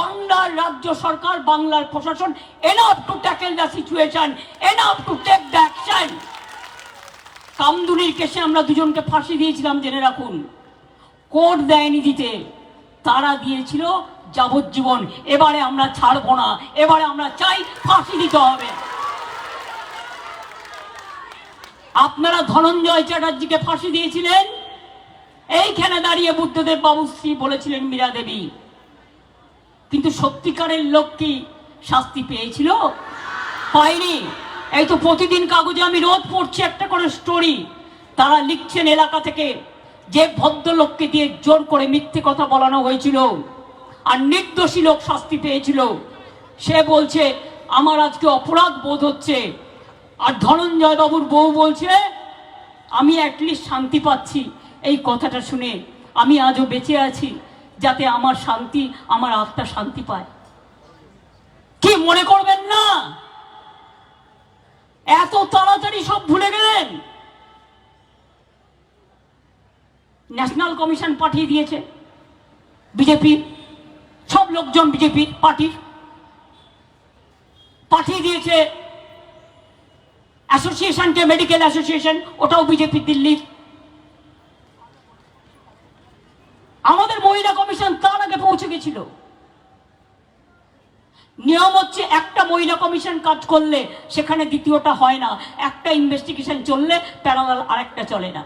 বাংলার রাজ্য সরকার, বাংলার প্রশাসন enough to tackle the situation, enough to take the action. কামদুনির কেসে আমরা দুজনকে ফাঁসি দিয়েছিলাম, জেনে রাখুন। কোর্ট দেয়নি দিতে, তারা দিয়েছিল যাবজ্জীবন। এবারে আমরা ছাড়বো না, এবারে আমরা চাই ফাঁসি দিতে হবে। আপনারা ধনঞ্জয় চ্যাটার্জিকে ফাঁসি দিয়েছিলেন, এইখানে দাঁড়িয়ে বুদ্ধদেব বাবুশ্রী বলেছিলেন মীরা দেবী, কিন্তু সত্যিকারের লোক কি শাস্তি পেয়েছিল? পাইনি। এই তো প্রতিদিন কাগজে আমি রোজ পড়ছি একটা করে স্টোরি। তারা লিখছেন এলাকা থেকে যে ভদ্রলোককে দিয়ে জোর করে মিথ্যে কথা বলানো হয়েছিল আর নির্দোষী লোক শাস্তি পেয়েছিল, সে বলছে আমার আজকে অপরাধ বোধ হচ্ছে। আর ধনঞ্জয় বাবুর বউ বলছে আমি অ্যাটলিস্ট শান্তি পাচ্ছি। এই কথাটা শুনে আমি আজও বেঁচে আছি যাতে আমার শান্তি, আমার আত্মা শান্তি পায়। কি মনে করবেন না এত তাড়াতাড়ি সব ভুলে গেলেন? ন্যাশনাল কমিশন পাঠিয়ে দিয়েছে বিজেপি, সব লোকজন বিজেপি পার্টির পাঠিয়ে দিয়েছে। অ্যাসোসিয়েশনকে, মেডিকেল অ্যাসোসিয়েশন, ওটাও বিজেপি দিল্লির। আমাদের মহিলা কমিশন তার আগে পৌঁছে গেছিল। নিয়ম হচ্ছে একটা মহিলা কমিশন কাজ করলে সেখানে দ্বিতীয়টা হয় না, একটা ইনভেস্টিগেশন চললে প্যারালাল আরেকটা চলে না,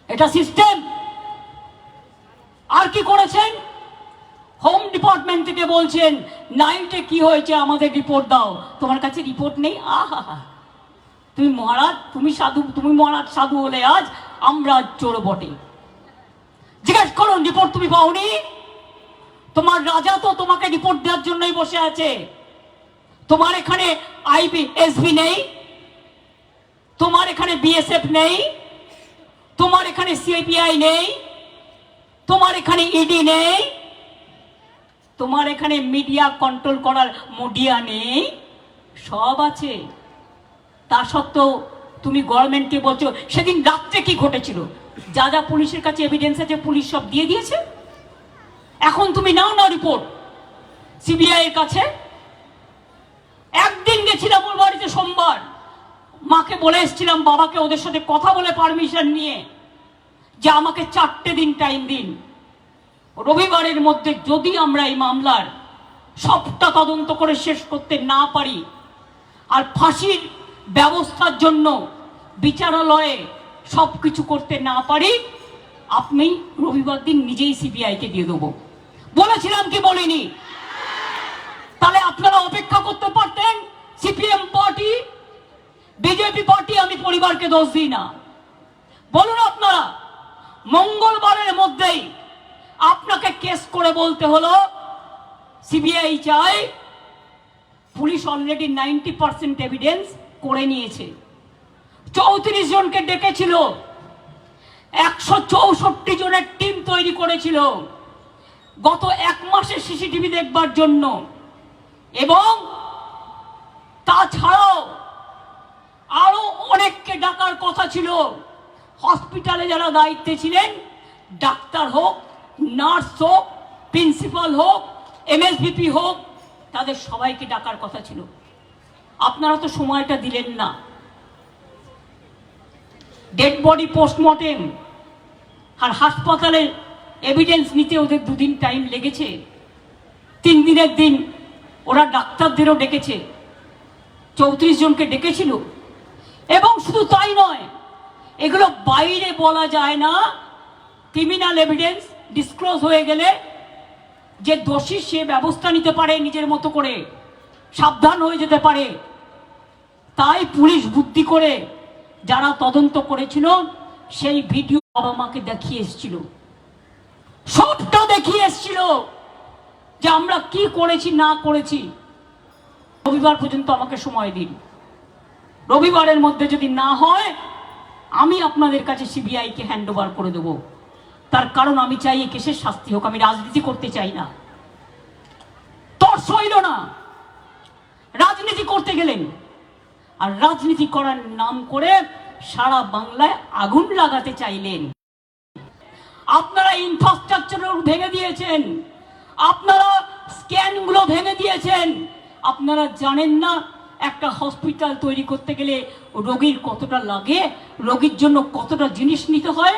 এটা সিস্টেম। আর কি করেছেন? হোম ডিপার্টমেন্ট থেকে বলছেন নাইটে কি হয়েছে আমাদের রিপোর্ট দাও। তোমার কাছে রিপোর্ট নেই? আহা, তুমি মহারাজ, তুমি সাধু, তুমি মহারাজ সাধু হলে আজ আমরা চোর বটে। জিজ্ঞেস করুন রিপোর্ট তুমি পাওনি? তোমার রাজা তো তোমাকে রিপোর্ট দেওয়ার জন্যই বসে আছে। তোমার এখানে আইবিএসবি নেই, তোমার এখানে বিএসএফ নেই, তোমার এখানে সিপিআই নেই, তোমার এখানে ইডি নেই, তোমার এখানে মিডিয়া কন্ট্রোল করার মিডিয়া নেই, সব আছে। তা সত্ত্বেও তুমি গভর্নমেন্টকে বলছো সেদিন রাত্রে কি ঘটেছিল, যা যা পুলিশের কাছে এভিডেন্স আছে পুলিশ সব দিয়ে দিয়েছে। এখন তুমি নাও না রিপোর্ট সিবিআই এর কাছে। একদিন গেছিলাম ওর বাড়িতে সোমবার, মাকে বলে এসেছিলাম, বাবাকে ওদের সাথে কথা বলে পারমিশন নিয়ে, যে আমাকে 4টে দিন টাইম দিন, রবিবারের মধ্যে যদি আমরা এই মামলার সবটা তদন্ত করে শেষ করতে না পারি আর ফাঁসির ব্যবস্থার জন্য বিচারালয়ে সবকিছু করতে না পারি, আপনি রবিবার দিন নিজেই সিবিআইকে দিয়ে দেবো। বলেছিলাম কি বলিনি? তাহলে আপনারা অপেক্ষা করতে পারতেন। সিপিএম পার্টি, বিজেপি পার্টি, আমি পরিবারকে দোষ দিই না। বলুন আপনারা, মঙ্গলবারের মধ্যেই আপনাকে কেস করে বলতে হলো সিবিআই চাই। পুলিশ অলরেডি 90% এভিডেন্স করে নিয়েছে। 34 জনকে ডেকেছিল, 164 জনের টিম তৈরি করেছিল গত 1 মাসে সিসিটিভি দেখবার জন্য। এবং তাছাড়াও আরো অনেককে ডাকার কথা ছিল। হসপিটালে যারা দায়িত্বে ছিলেন, ডাক্তার হোক, নার্স হোক, প্রিন্সিপাল হোক, এমএসভিপি হোক, তাদের সবাইকে ডাকার কথা ছিল। আপনারা তো সময়টা দিলেন না। ডেড বডি পোস্টমর্টেম আর হাসপাতালের এভিডেন্স নিতে ওদের 2 দিন টাইম লেগেছে। 3 দিনের দিন ওরা ডাক্তারদেরও ডেকেছে, 34 জনকে ডেকেছিল। এবং শুধু তাই নয়, এগুলো বাইরে বলা যায় না। ক্রিমিনাল এভিডেন্স ডিসক্লোজ হয়ে গেলে যে দোষী সে ব্যবস্থা নিতে পারে নিজের মতো করে, সাবধান হয়ে যেতে পারে। তাই পুলিশ বুদ্ধি করে যারা তদন্ত করেছিল সেই ভিডিও বাবা মাকে দেখিয়ে এসেছিল, সবটা দেখিয়ে এসেছিল যে আমরা কি করেছি না করেছি। রবিবার পর্যন্ত আমাকে সময় দিন। রবিবারের মধ্যে যদি না হয় আমি আপনাদের কাছে সিবিআইকে হ্যান্ড ওভার করে দেবো। তার কারণ আমি চাই এই কেসের শাস্তি হোক। আমি রাজনীতি করতে চাই না। তর্স হইল না, রাজনীতি করতে গেলেন আর রাজনীতি করার নাম করে সারা বাংলায় আগুন লাগাতে চাইলেন। আপনারা ইনফ্রাস্ট্রাকচার ভেঙে দিয়েছেন, আপনারা স্ক্যানগুলো ভেঙে দিয়েছেন। আপনারা জানেন না একটা হসপিটাল তৈরি করতে গেলে রোগীর কতটা লাগে, রোগীর জন্য কতটা জিনিস নিতে হয়।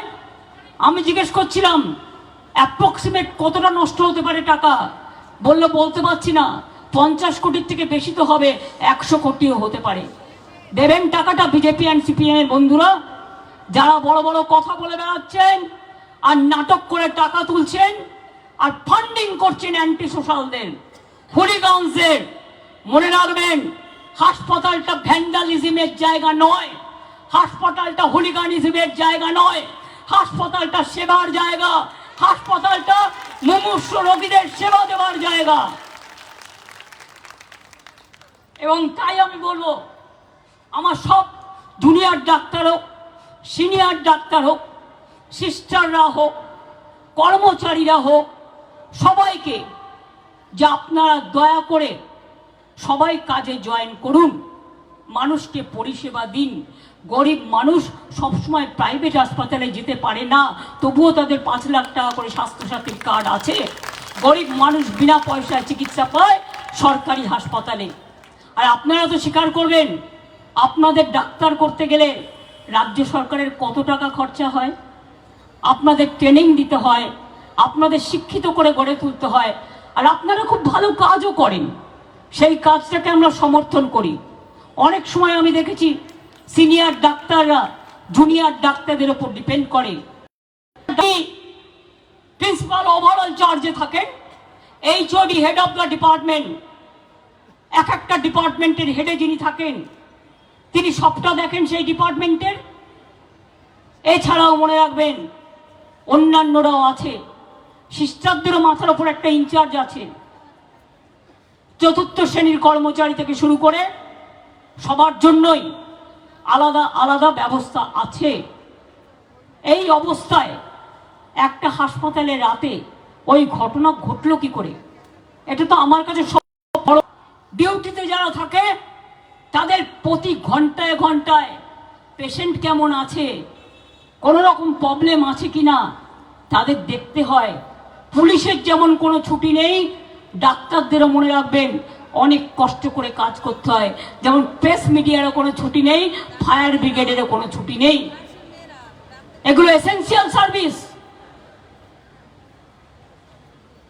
আমি জিজ্ঞেস করছিলাম অ্যাপ্রক্সিমেট কতটা নষ্ট হতে পারে টাকা, বললো বলতে পারছি না। 50 কোটির থেকে বেশি তো হবে, 100 কোটিও হতে পারে। দেবেন টাকাটা বিজেপি অ্যান্ড সিপিএম এর বন্ধুরা, যারা বড় বড় কথা বলে বেড়াচ্ছেন আর নাটক করে টাকা তুলছেন আর ফান্ডিং করছেন অ্যান্টি সোশ্যালদের, হুলিগানসদের। মনে রাখবেন হাসপাতালটা ভ্যান্ডালিজমের জায়গা নয়, হাসপাতালটা হুলিগানিজমের জায়গা নয়, হাসপাতালটা সেবার জায়গা, হাসপাতালটা মুমূর্ষ রোগীদের সেবা দেওয়ার জায়গা। এবং তাই আমি বলবো, আমার সব জুনিয়র ডাক্তার হোক, সিনিয়র ডাক্তার হোক, সিস্টাররা হোক, কর্মচারীরা হোক, সবাইকে যে আপনারা দয়া করে সবাই কাজে জয়েন করুন, মানুষকে পরিষেবা দিন। গরিব মানুষ সবসময় প্রাইভেট হাসপাতালে যেতে পারে না, তবুও তাদের 5 লাখ টাকা করে স্বাস্থ্যসাথীর কার্ড আছে। গরিব মানুষ বিনা পয়সায় চিকিৎসা পায় সরকারি হাসপাতালে। আর আপনারা তো স্বীকার করবেন, আপনাদের ডাক্তার করতে গেলে রাজ্য সরকারের কত টাকা খরচা হয়, আপনাদের ট্রেনিং দিতে হয়, আপনাদের শিক্ষিত করে গড়ে তুলতে হয়। আর আপনারা খুব ভালো কাজও করেন, সেই কাজটাকে আমরা সমর্থন করি। অনেক সময় আমি দেখেছি সিনিয়র ডাক্তাররা জুনিয়র ডাক্তারদের উপর ডিপেন্ড করে। প্রিন্সিপাল ওভারঅল চার্জে থাকেন, HOD head of the department, এক একটা ডিপার্টমেন্টের হেডে যিনি থাকেন তিনি সবটা দেখেন সেই ডিপার্টমেন্টের। এছাড়াও মনে রাখবেন অন্যান্যরাও আছে, সিস্টারদেরও মাথার উপর একটা ইনচার্জ আছে। 4র্থ শ্রেণীর কর্মচারী থেকে শুরু করে সবার জন্যই আলাদা আলাদা ব্যবস্থা আছে। এই অবস্থায় একটা হাসপাতালে রাতে ওই ঘটনা ঘটলো কি করে? এটা তো আমার কাছে সব বড়। ডিউটিতে যারা থাকে তাদের প্রতি ঘন্টায় ঘন্টায় পেশেন্ট কেমন আছে, কোনো রকম প্রবলেম আছে কিনা তাদের দেখতে হয়। পুলিশের যেমন কোনো ছুটি নেই, ডাক্তারদেরও মনে রাখবেন অনেক কষ্ট করে কাজ করতে হয়। যেমন প্রেস মিডিয়ারও কোনো ছুটি নেই, ফায়ার ব্রিগেডেরও কোনো ছুটি নেই। এগুলো এসেনশিয়াল সার্ভিস।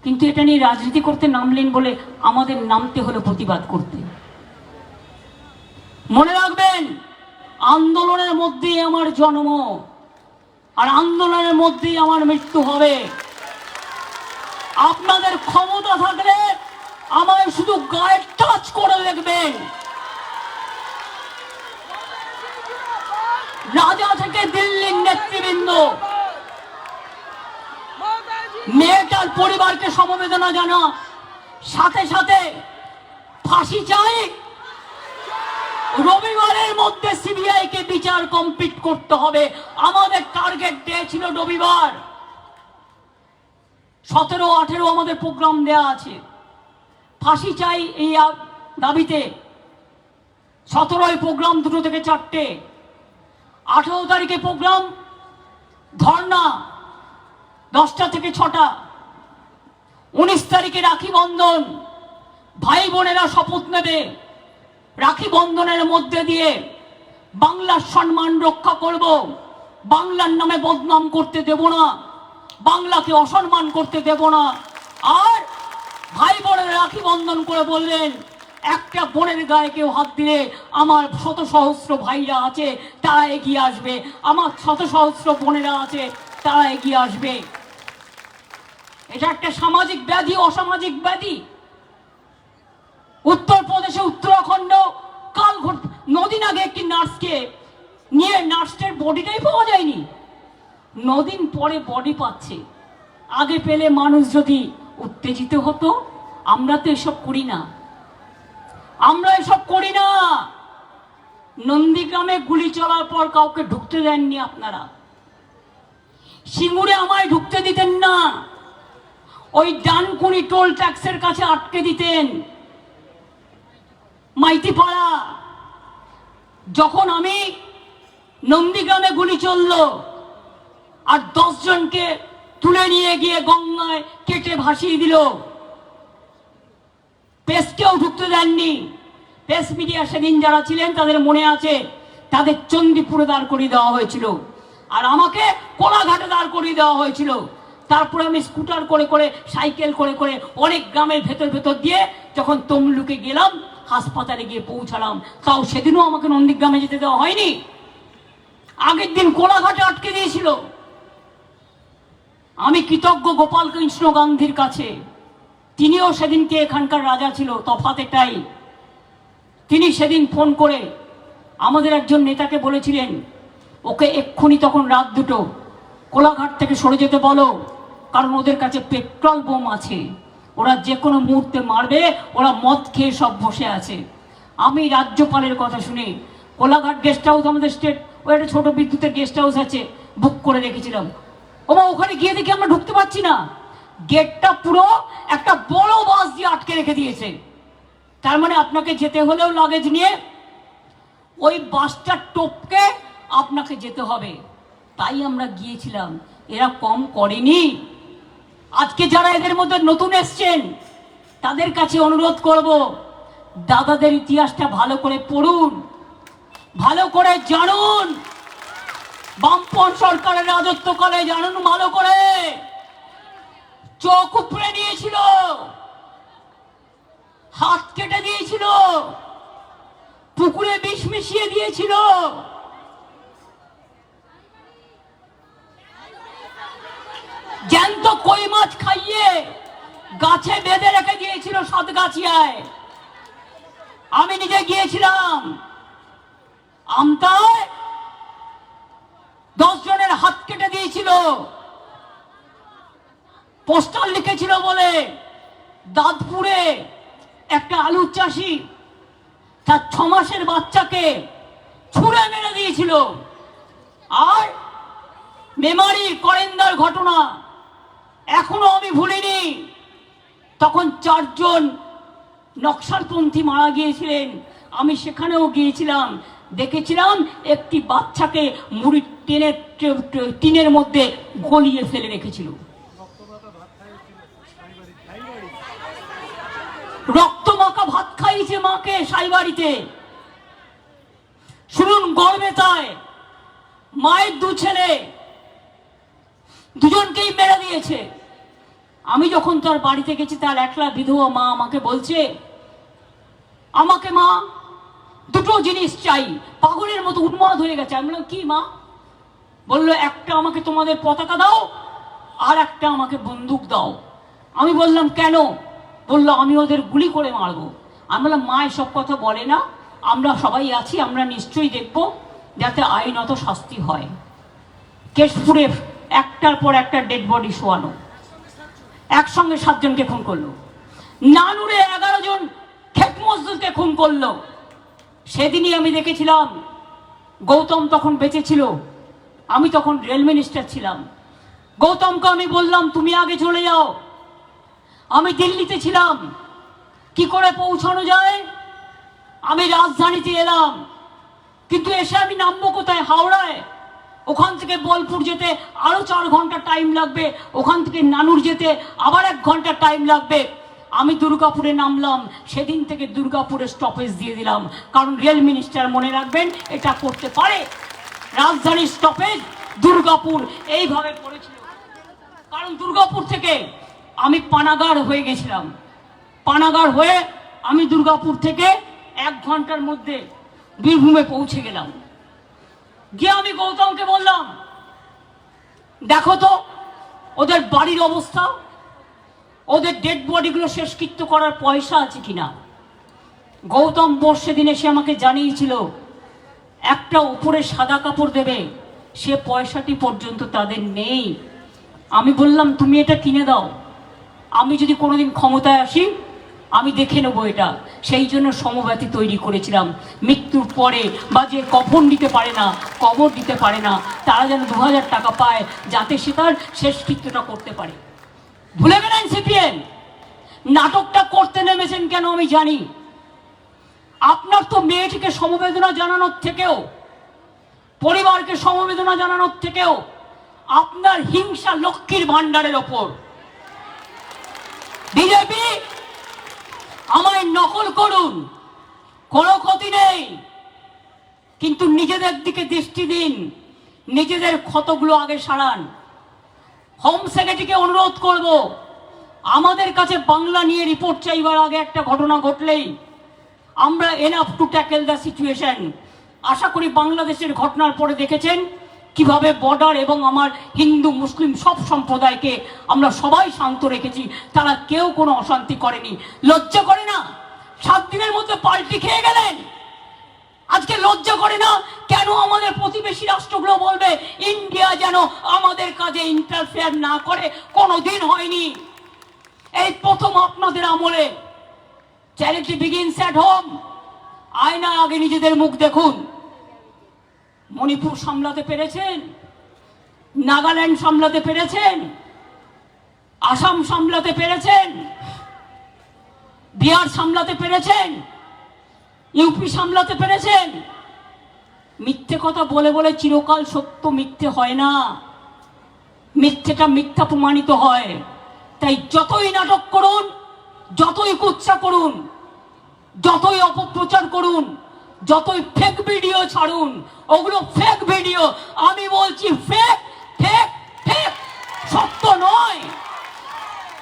কিন্তু এটা নিয়ে রাজনীতি করতে নামলেন বলে আমাদের নামতে হলো প্রতিবাদ করতে। মনে রাখবেন, আন্দোলনের মধ্যেই আমার জন্ম, আর আন্দোলনের মধ্যেই আমার মৃত্যু হবে। আপনাদের ক্ষমতা থাকলে আমায় শুধু গায়ে টাচ করে দেখবেন। রাজা থেকে দিল্লির নেতৃবৃন্দ, মেয়েটার পরিবারকে সমবেদনা জানা, সাথে সাথে ফাঁসি চাই। রবিবারের মধ্যে সিবিআই কে বিচার কমপ্লিট করতে হবে। আমাদের টার্গেট দিয়েছিল রবিবার। 17, 18 আমাদের প্রোগ্রাম দেয়া আছে। ফাঁসি চাই এই দাবিতে 17ই প্রোগ্রাম 2 থেকে 4টে, 18 তারিখে প্রোগ্রাম ধর্ণা 10টা থেকে 6টা, 19 তারিখে রাখি বন্ধন। ভাই বোনেরা শপথ নেবে রাখি বন্ধনের মধ্যে দিয়ে বাংলার সম্মান রক্ষা করব, বাংলার নামে বদনাম করতে দেব না, বাংলাকে অসম্মান করতে দেব না। আর ভাই বোনের রাখি বন্ধন করে বললেন, একটা বোনের গায়ে কেউ হাত দিলে আমার 100 সহস্র ভাইরা আছে তারা এগিয়ে আসবে, আমার 100 সহস্র বোনেরা আছে তারা এগিয়ে আসবে। এটা একটা সামাজিক ব্যাধি, অসামাজিক ব্যাধি। উত্তরপ্রদেশে উত্তরাখণ্ড কাল নদিন আগে একটি নার্সকে নিয়ে নার্সের বডিটাই পাওয়া যায়নি, 9 দিন পরে বডি পাচ্ছে। আগে পেলে মানুষ যদি উত্তেজিত হতো। আমরা তো এসব করি না, আমরা এসব করি না। নন্দীগ্রামে গুলি চলার পর কাউকে ঢুকতে দেননি আপনারা, সিঙ্গুরে আমায় ঢুকতে দিতেন না, ওই ডানকুনি টোল ট্যাক্সের কাছে আটকে দিতেন। মাইতিপাড়া যখন আমি নন্দীগ্রামে গুলি চললো আর 10 জনকে তুলে নিয়ে গিয়ে গঙ্গায় কেটে ভাসিয়ে দিল, প্রেসকেও ঢুকতে দেননি। প্রেস মিডিয়া সেদিন যারা ছিলেন তাদের মনে আছে, তাদের চণ্ডীপুরে দাঁড় করিয়ে দেওয়া হয়েছিল আর আমাকে কোলাঘাটে দাঁড় করিয়ে দেওয়া হয়েছিল। তারপরে আমি স্কুটার করে করে, সাইকেল করে করে অনেক গ্রামের ভেতর ভেতর দিয়ে যখন তমলুকে গেলাম, হাসপাতালে গিয়ে পৌঁছালাম, তাও সেদিনও আমাকে নন্দীগ্রামে যেতে দেওয়া হয়নি। আগের দিন কোলাঘাটে আটকে দিয়েছিল। আমি কৃতজ্ঞ গোপাল কৃষ্ণ গান্ধীর কাছে, তিনিও সেদিনকে এখানকার রাজা ছিল, তফাৎ এটাই। তিনি সেদিন ফোন করে আমাদের একজন নেতাকে বলেছিলেন, ওকে এক্ষুনি তখন রাত 2টো কোলাঘাট থেকে সরে যেতে বলো, কারণ ওদের কাছে পেট্রোল বোম আছে, ওরা যে কোনো মুহূর্তে মারবে, ওরা মদ খেয়ে সব বসে আছে। আমি রাজ্যপালের কথা শুনে কোলাঘাট গেস্ট হাউস, আমাদের স্টেট ওই একটা ছোট বিদ্যুতের গেস্ট হাউস আছে, বুক করে রেখেছিলাম। ওমা ওখানে গিয়ে দেখি আমরা ঢুকতে পারছি না, গেটটা পুরো একটা বড় বাস দিয়ে আটকে রেখে দিয়েছে। তার মানে আপনাকে যেতে হলেও লাগেজ নিয়ে ওই বাসটা টপকে আপনাকে যেতে হবে। তাই আমরা গিয়েছিলাম, এরা কম করেনি। আজকে যারা এদের মধ্যে নতুন এসছেন তাদের কাছে অনুরোধ করব, দাদাদের ইতিহাসটা ভালো করে পড়ুন, ভালো করে জানুন। বামপন্থী সরকারের রাজত্বকালে জানুন ভালো করে, চোখ উপড়ে নিয়েছিল, হাত কেটে দিয়েছিল, পুকুরে বিষ মিশিয়ে দিয়েছিল, জ্যান্ত কই মাছ খাইয়ে গাছে বেঁধে রেখে দিয়েছিল সাতগাছিয়ায়। আমি নিজে গিয়েছিলাম আমতায়, 10 জনের হাত কেটে দিয়েছিল, পোস্টার লিখেছিল বলে। দাঁতপুরে একটা আলু চাষি তার 6 মাসের বাচ্চাকে ছুঁড়ে মেরে দিয়েছিল। আর মেমারির করেন্দার ঘটনা এখনো আমি ভুলিনি, তখন 4 জন নকশালপন্থী মারা গিয়েছিলেন। আমি সেখানেও গিয়েছিলাম, দেখেছিলাম একটি বাচ্চাকে মুড়ি টিনের মধ্যে গলিয়ে ফেলে রেখেছিল। রক্তমাখা ভাত খাইয়েছে মাকে সাইবাড়িতে। শুনুন, গড়বেতায় মায়ের 2 ছেলে, দুজনকেই মেরে দিয়েছে। আমি যখন তার বাড়িতে গেছি, তার একলা বিধবা মা আমাকে বলছে, আমাকে মা 2টো জিনিস চাই। পাগলের মতো উন্মাদ হয়ে গেছে। আমি বললাম, কি মা? বললো, একটা আমাকে তোমাদের পতাকা দাও, আর একটা আমাকে বন্দুক দাও। আমি বললাম, কেন? বললো, আমি ওদের গুলি করে মারবো। আমি বললাম, মা এসব কথা বলে না, আমরা সবাই আছি, আমরা নিশ্চয়ই দেখব যাতে আইনত শাস্তি হয়। কেশপুরে একটার পর একটা ডেড বডি শোয়ানো, একসঙ্গে 7 জনকে খুন করলো। নানুরে 11 জন ক্ষেত মজদুরকে খুন করলো। সেদিনই আমি দেখেছিলাম, গৌতম তখন বেঁচে ছিল, আমি তখন রেল মিনিস্টার ছিলাম। গৌতমকে আমি বললাম, তুমি আগে চলে যাও, আমি দিল্লিতে ছিলাম, কি করে পৌঁছানো যায়? আমি রাজধানীতে এলাম, কিন্তু এসে আমি নামবো কোথায়? হাওড়ায়। ওখান থেকে বোলপুর যেতে আরো 4 ঘন্টা টাইম লাগবে, ওখান থেকে নানুর যেতে আবার 1 ঘন্টা টাইম লাগবে। আমি দুর্গাপুরে নামলাম, সেদিন থেকে দুর্গাপুরে স্টপেজ দিয়ে দিলাম, কারণ রেল মিনিস্টার মনে রাখবেন এটা করতে পারে। রাজধানীর স্টপেজ দুর্গাপুর এইভাবে পড়েছিল, কারণ দুর্গাপুর থেকে আমি পানাগড় হয়ে গেছিলাম। পানাগড় হয়ে আমি দুর্গাপুর থেকে 1 ঘন্টার মধ্যে বীরভূমে পৌঁছে গেলাম। গিয়ে আমি গৌতমকে বললাম, দেখো তো ওদের বাড়ির অবস্থা, ওদের ডেড বডিগুলো শেষকৃত্য করার পয়সা আছে কিনা। গৌতম বোস সেদিন এসে আমাকে জানিয়েছিল, একটা উপরে সাদা কাপড় দেবে, সে পয়সাটি পর্যন্ত তাদের নেই। আমি বললাম, তুমি এটা কিনে দাও, আমি যদি কোনোদিন ক্ষমতায় আসি আমি দেখে নেবো এটা। সেই জন্য সমব্যাথী তৈরি করেছিলাম, মৃত্যুর পরে বা যে কফন দিতে পারে না, কবর দিতে পারে না, তারা যেন 2000 টাকা পায়, যাতে সে তার শেষকৃত্যটা করতে পারে। ভুলে গেলেন সিপিএম? নাটকটা করতে নেমেছেন কেন আমি জানি। আপনার তো মেয়েটিকে সমবেদনা জানানোর থেকেও, পরিবারকে সমবেদনা জানানোর থেকেও আপনার হিংসা লক্ষ্মীর ভান্ডারের ওপর। বিজেপি আমায় নকল করুন, কোনো ক্ষতি নেই, কিন্তু নিজেদের দিকে দৃষ্টি দিন, নিজেদের ক্ষতগুলো আগে সারান। হোম সেক্রেটারিকে অনুরোধ করব, আমাদের কাছে বাংলা নিয়ে রিপোর্ট চাইবার আগে একটা ঘটনা ঘটলেই আমরা enough to tackle the situation. আশা করি বাংলাদেশের ঘটনার পরে দেখেছেন কিভাবে বর্ডার এবং আমার হিন্দু মুসলিম সব সম্প্রদায়কে আমরা সবাই শান্ত রেখেছি, তারা কেউ কোনো অশান্তি করেনি। লজ্জা করে না? 7 দিনের মধ্যে পাল্টি খেয়ে গেলেন। আজকে লজ্জা করে না? কেন আমাদের প্রতিবেশী রাষ্ট্রগুলো বলবে ইন্ডিয়া যেন আমাদের কাজে ইন্টারফেয়ার না করে? কোনোদিন হয়নি। এই প্রথম আপনাদের আমলে। Charity begins at home. আয়না আগে নিজেদের মুখ দেখুন। মণিপুর সামলাতে পেরেছেন, নাগাল্যান্ড সামলাতে পেরেছেন, আসাম সামলাতে পেরেছেন, বিহার সামলাতে পেরেছেন, ইউপি সামলাতে পেরেছেন। মিথ্যে কথা বলে বলে চিরকাল সত্য মিথ্যে হয় না, মিথ্যেটা মিথ্যা প্রমাণিত হয়। তাই যতই নাটক করুন, যতই কুৎসা করুন, যতই অপপ্রচার করুন, যতই ফেক ভিডিও ছাড়ুন, ওগুলো ফেক ভিডিও। আমি বলছি ফেক, ফেক, ফেক, সত্য নয়।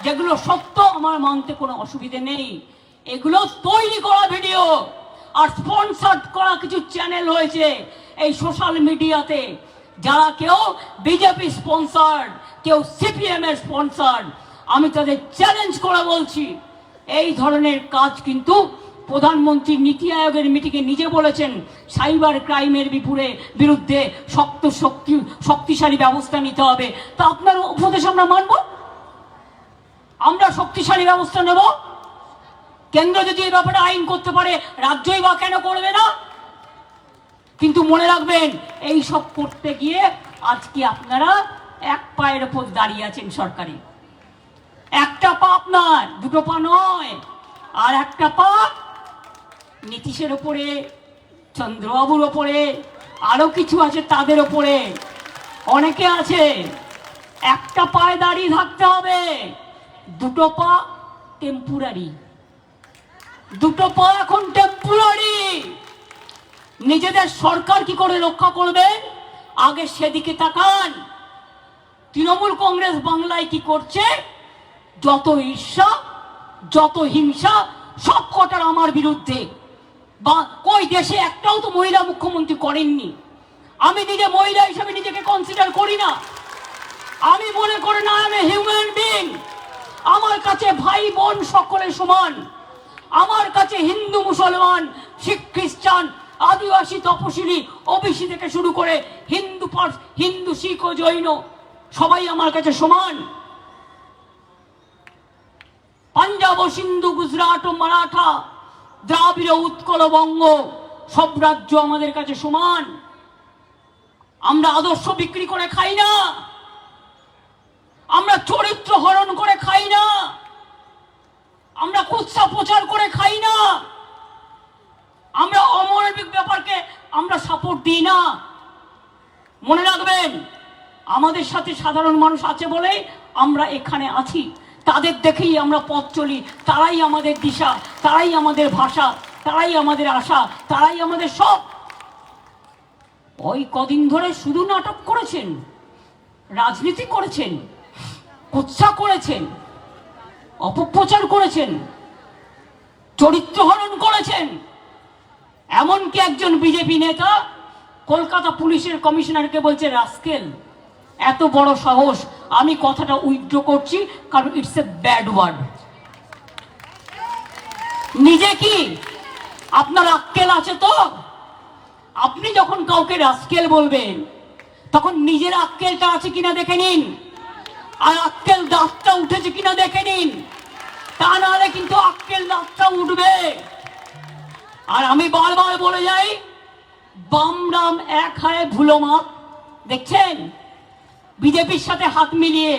যেগুলো সত্য আমার মানতে কোনো অসুবিধে নেই। এগুলো তৈরি করা ভিডিও আর স্পন্সর করা কিছু চ্যানেল হয়েছে এই সোশ্যাল মিডিয়াতে, যারা কেউ বিজেপি স্পন্সার্ড, কেউ সিপিএম এর স্পন্সার্ড। আমি তাদের চ্যালেঞ্জ করে বলছি, এই ধরনের কাজ কিন্তু প্রধানমন্ত্রী নীতি আয়োগের মিটিংয়ে নিজে বলেছেন সাইবার ক্রাইমের বিরুদ্ধে শক্তিশালী ব্যবস্থা নিতে হবে। তা আপনার উপদেশ আমরা মানব? আমরা শক্তিশালী ব্যবস্থা নেব? কেন্দ্র যদি এই ব্যাপারে আইন করতে পারে, রাজ্যই বা কেন করবে না? কিন্তু মনে রাখবেন, এই সব করতে গিয়ে আজকে আপনারা এক পায়ের উপর দাঁড়িয়ে আছেন সরকারি। একটা পা আপনার, দুটো পা নয়। আর একটা পা নীতিশের ওপরে, চন্দ্রবাবুর ওপরে, আরো কিছু আছে তাদের ওপরে, অনেকে আছে। একটা পায়ে দাঁড়িয়ে থাকতে হবে, দুটো পা টেম্পোরারি। দুটো পা এখন টেম্পোরারি। নিজেদের সরকার কি করে রক্ষা করবেন আগে সেদিকে তাকান। তৃণমূল কংগ্রেস বাংলায় কি করছে? যত ঈর্ষা, যত হিংসা, সব কটার আমার বিরুদ্ধে। বা কই দেশে একটাও তো মহিলা মুখ্যমন্ত্রী করেননি। আমি নিজে মহিলা হিসেবে নিজেকে কনসিডার করি না। আমি মনে করি না আমি হিউম্যান বিং। আমার কাছে ভাই বোন সকলে সমান। আমার কাছে হিন্দু, মুসলমান, শিখ, খ্রিস্টান, আদিবাসী, তপশিলি, ওবিসি থেকে শুরু করে হিন্দু, শিখ ও জৈন সবাই আমার কাছে সমান। পাঞ্জাব ও সিন্ধু, গুজরাট ও মারাঠা, দ্রাবিড়, উৎকল, বঙ্গ সব রাজ্য আমাদের কাছে সমান। আমরা আদর্শ বিক্রি করে খাই না, আমরা চরিত্র হরণ করে খাই না, আমরা কুৎসা প্রচার করে খাই না, আমরা অমানবিক ব্যাপারকে আমরা সাপোর্ট দিই না। মনে রাখবেন, আমাদের সাথে সাধারণ মানুষ আছে বলেই আমরা এখানে আছি। তাদের দেখেই আমরা পথ চলি। তারাই আমাদের দিশা, তারাই আমাদের ভাষা, তারাই আমাদের আশা, তারাই আমাদের সব। ওই কদিন ধরে শুধু নাটক করেছেন, রাজনীতি করেছেন, কুৎসা করেছেন, অপপ্রচার করেছেন, চরিত্র হরণ করেছেন। এমনকি একজন বিজেপি নেতা কলকাতা পুলিশের কমিশনারকে বলছে রাস্কেল। এত বড় সাহস! আমি কথাটা উইথড্র করছি, কারণ ইটস এ ব্যাড ওয়ার্ড। নিজে কি আপনার আক্কেল আছে তো? আপনি যখন কাউকে রাস্কেল বলবেন তখন নিজের আক্কেলটা আছে কিনা দেখে নিন, আর আক্কেল দাঁতটা উঠেছে কিনা দেখে নিন। তা নাহলে কিন্তু আক্কেল দাঁতটা উঠবে। আর আমি বারবার বলে যাই, বাম রাম এক হায় ভুলো মাপ। দেখছেন বিজেপির সাথে হাত মিলিয়ে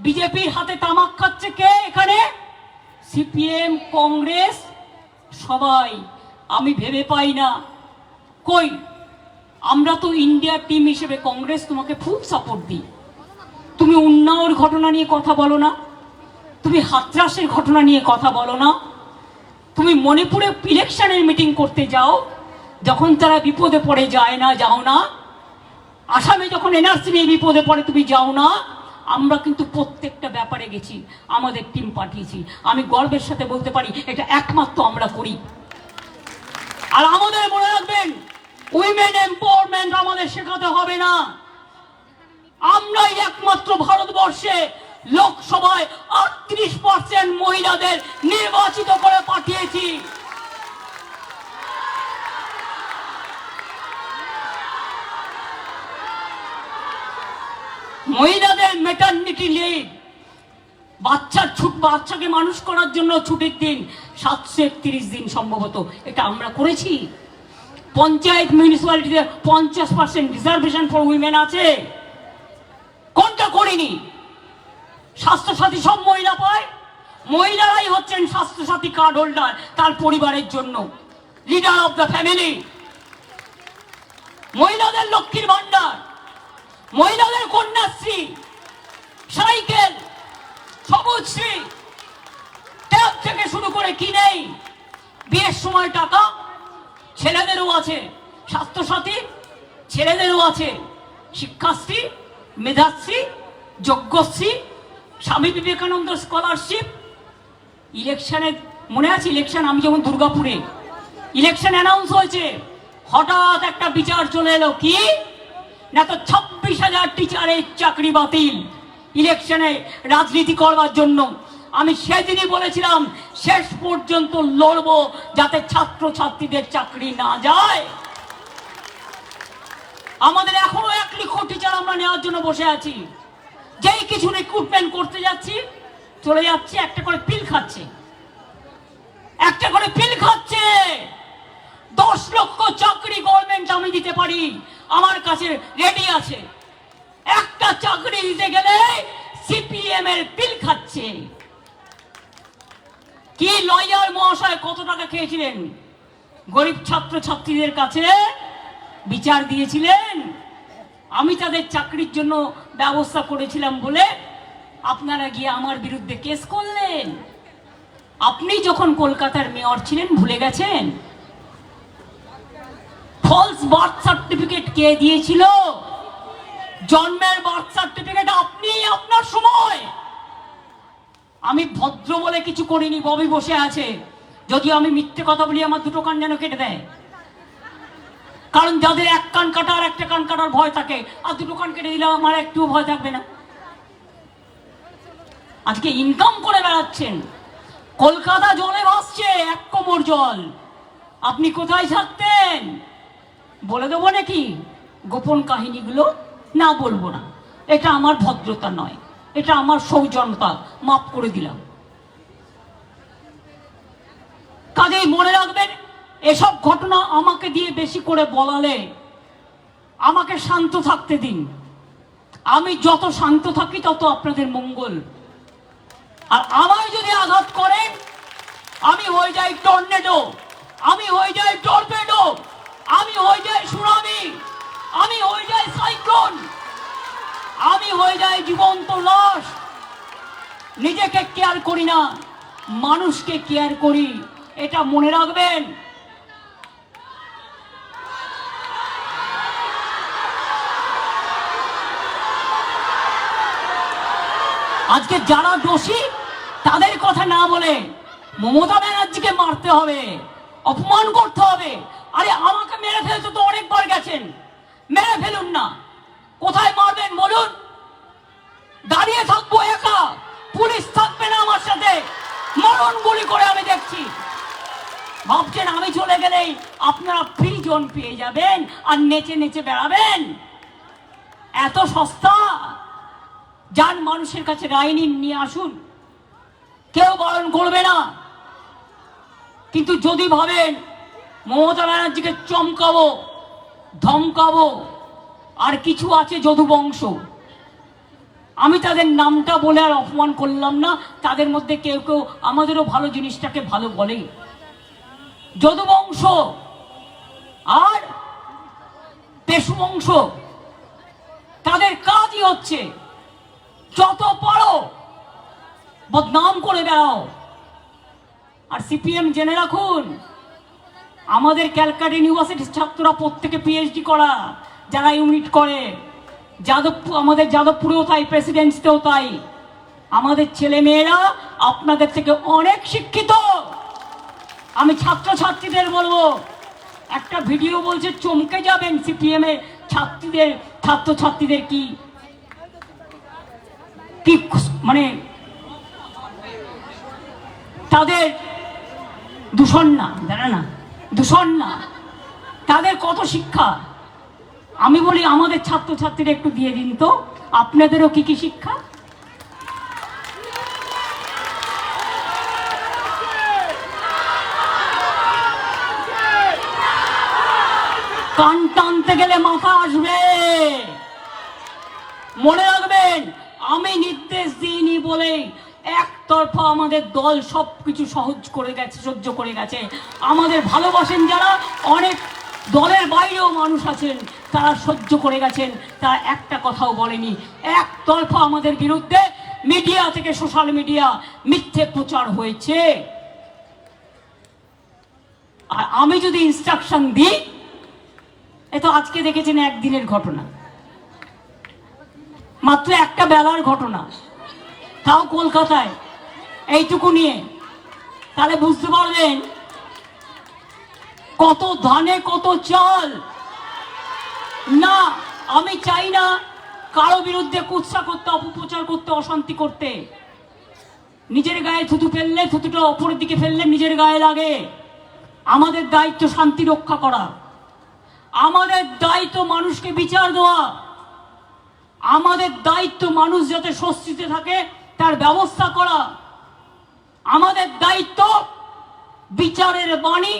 বিজেপির হাতে তামাক খাচ্ছে কে এখানে? সিপিএম, কংগ্রেস, সবাই। আমি ভেবে পাই না। কই, আমরা তো ইন্ডিয়ার টিম হিসেবে কংগ্রেস তোমাকে ফুল সাপোর্ট দিই। তুমি উন্নাওর ঘটনা নিয়ে কথা বলো না, তুমি হাতরাসের ঘটনা নিয়ে কথা বলো না, তুমি মণিপুরে ইলেকশনের মিটিং করতে যাও, যখন তারা বিপদে পড়ে যায় না, যাও না। আসামে যখন এনআরসি নিয়ে বিপদে পড়ে তুমি যাও না। আমরা কিন্তু প্রত্যেকটা ব্যাপারে গেছি, আমাদের টিম পাঠিয়েছি। আমি গর্বের সাথে বলতে পারি এটা একমাত্র আমরা করি। আর আমাদের মনে রাখবেন, উইমেন এম্পাওয়ারমেন্ট আমাদের শেখাতে হবে না। আমরাই একমাত্র ভারতবর্ষে লোকসভায় 38% মহিলাদের নির্বাচিত করে পাঠিয়েছি। মহিলাদের মেটার্নিটি লিভ, বাচ্চাকে মানুষ করার জন্য ছুটির দিন 731 দিন সম্ভবত, এটা আমরা করেছি। পঞ্চায়েত মিউনিসিপ্যালিটিতে 50% রিজার্ভেশন ফর উইমেন আছে, কোনটা করিনি? স্বাস্থ্যসাথী সব মহিলা পায়, মহিলারাই হচ্ছেন স্বাস্থ্যসাথী কার্ড হোল্ডার তার পরিবারের জন্য, লিডার অফ দ্য ফ্যামিলি। মহিলাদের লক্ষ্মীর ভান্ডার, মহিলাদের কন্যাশ্রী, সাইকেল, সবুজশ্রী, ট্যাব থেকে শুরু করে কি নেই? বিয়ের সময় টাকা ছেলেদেরও আছে, স্বাস্থ্যসাথী ছেলেদেরও আছে, শিক্ষাশ্রী, মেধাশ্রী, যজ্ঞশ্রী, স্বামী বিবেকানন্দ স্কলারশিপ। ইলেকশনে মনে আছে, ইলেকশন আমি যখন দুর্গাপুরে ইলেকশন অ্যানাউন্স হয়েছে, হঠাৎ একটা বিচার চলে এলো, কি না, তো 26,000 টিচারের চাকরি বাতিল ইলেকশনে রাজনীতি করবার জন্য। আমি সেদিনই বলেছিলাম শেষ পর্যন্ত লড়বো যাতে ছাত্র ছাত্রীদের চাকরি না যায়। আমাদের এখনো 1 লক্ষ টিচার আমরা নেওয়ার জন্য বসে আছি, যেই কিছু রিক্রুটমেন্ট করতে যাচ্ছি চলে যাচ্ছে, একটা করে পিল খাচ্ছে, একটা করে পিল খাচ্ছে। 10 লক্ষ চাকরি গভর্নমেন্ট আমি দিতে পারি, আমার কাছে রেডি আছে। একটা চাকরি দিতে গেলে সিপিএম এর পিল খাচ্ছে। কি লয়ার মহাশয় কত টাকা খেয়েছিলেন? গরিব ছাত্র ছাত্রীদের কাছে বিচার দিয়েছিলেন। আমি তাদের চাকরির জন্য ব্যবস্থা করেছিলাম বলে আপনারা গিয়ে আমার বিরুদ্ধে কেস করলেন। আপনি যখন কলকাতার মেয়র ছিলেন ভুলে গেছেন? ফলস বার্থ সার্টিফিকেট কে দিয়েছিল? জন্মের বার্থ সার্টিফিকেট আপনি আপনার সময়। আমি ভদ্র বলে কিছু করিনি, ববি বসে আছে, যদি আমি মিথ্যে কথা বলি আমার 2টো কান যেন কেটে দেয়। কারণ যাদের 1 কান কাটা আর 1টা কান কাটার ভয় থাকে, আর 2টো কান কেটে দিলে আমার একটুও ভয় থাকবে না। আজকে ইনকাম করে বেড়াচ্ছেন, কলকাতা জলে ভাসছে 1 কোমর জল। আপনি কোথায় থাকতেন? বলে দেবো নাকি গোপন কাহিনীগুলো? না, বলবো না, এটা আমার ভদ্রতা নয়, এটা আমার সৌজন্যতা, মাফ করে দিলাম। কাজেই মনে রাখবেন, এসব ঘটনা আমাকে দিয়ে বেশি করে বলালে আমাকে শান্ত থাকতে দিন। আমি যত শান্ত থাকি তত আপনাদের মঙ্গল। আর আমায় যদি আঘাত করেন, আমি হয়ে যাই টর্নেডো, আমি হয়ে যাই টর্পেডো, আমি হয়ে যাই সুনামি, আমি হয়ে যাই সাইক্লোন, আমি হয়ে যাই জীবন্ত লাশ। নিজেকে কেয়ার করি না, মানুষকে কেয়ার করি, এটা মনে রাখবেন। আজকে যারা দোষী তাদের কথা না বলে মমতা ব্যানার্জিকে মারতে হবে, অপমান করতে হবে। আরে আমাকে মেরে ফেলতে তো অনেকবার গেছেন, মেরে ফেলুন না। কোথায় মারবেন বলুন? দাঁড়িয়ে থাকবো একা, পুলিশ থাকবে না আমার সাথে, মরণ গুলি করে আমি দেখছি। ভাবছেন আমি চলে গেলেই আপনারা ফ্রি জোন পেয়ে যাবেন আর নেচে নেচে বেড়াবেন? এত সস্তা? যান মানুষের কাছে রায় নিয়ে আসুন, কেউ বারণ করবে না। কিন্তু যদি ভাবেন মমতা ব্যানার্জিকে চমকাবো, ধমকাবো, আর কিছু আছে যদু বংশ, আমি তাদের নামটা বলে আর অপমান করলাম না। তাদের মধ্যে কেউ কেউ আমাদেরও ভালো জিনিসটাকে ভালো বলে। যদু বংশ আর পেশু বংশ, তাদের কাজই হচ্ছে যত পারো বদনাম করে বেড়াও। আর সিপিএম জেনে রাখুন, আমাদের ক্যালকাটা ইউনিভার্সিটির ছাত্ররা প্রত্যেকে পিএইচডি করা, যারা ইউনিট করে, আমাদের যাদবপুরেও তাই, প্রেসিডেন্সিতেও তাই। আমাদের ছেলে মেয়েরা আপনাদের থেকে অনেক শিক্ষিত। আমি ছাত্র ছাত্রীদের বলবো, একটা ভিডিও বলছে চমকে যাবেন, সিপিএম এর ছাত্র ছাত্রীদের কি মানে তাদের দূষণ না, জানা না, দূষণ না, তাদের কত শিক্ষা। আমি বলি আমাদের ছাত্রছাত্রীরা একটু দিয়ে দিন তো, আপনাদেরও কি কি শিক্ষা? কান টানতে গেলে মাথা আসবে। মনে রাখবেন, আমি নির্দেশ দিইনি বলে একতরফা আমাদের দল সবকিছু সহ্য করে গেছে, সহ্য করে গেছে। আমাদের ভালোবাসেন যারা, অনেক দলের বাইরেও মানুষ আছেন, তারা সহ্য করে গেছেন, তারা একটা কথাও বলেনি। একতরফা আমাদের বিরুদ্ধে মিডিয়া থেকে, সোশ্যাল মিডিয়া মিথ্যে প্রচার হয়েছে। আর আমি যদি ইনস্ট্রাকশন দিই, এ তো আজকে দেখেছেন একদিনের ঘটনা, মাত্র একটা বেলার ঘটনা, তাও কলকাতায়, এইটুকু নিয়ে। তাহলে বুঝতে পারবেন কত ধানে কত চাল। না, আমি চাই না কারো বিরুদ্ধে কুৎসা করতে, অপপ্রচার করতে, অশান্তি করতে। নিজের গায়ে থুতু ফেললে, থুতুটা অপরের দিকে ফেললে নিজের গায়ে লাগে। আমাদের দায়িত্ব শান্তি রক্ষা করা, আমাদের দায়িত্ব মানুষকে বিচার দেওয়া, আমাদের দায়িত্ব মানুষ যাতে স্বস্তিতে থাকে তার ব্যবস্থা করা, আমাদের দায়িত্ব বিচারের বাণী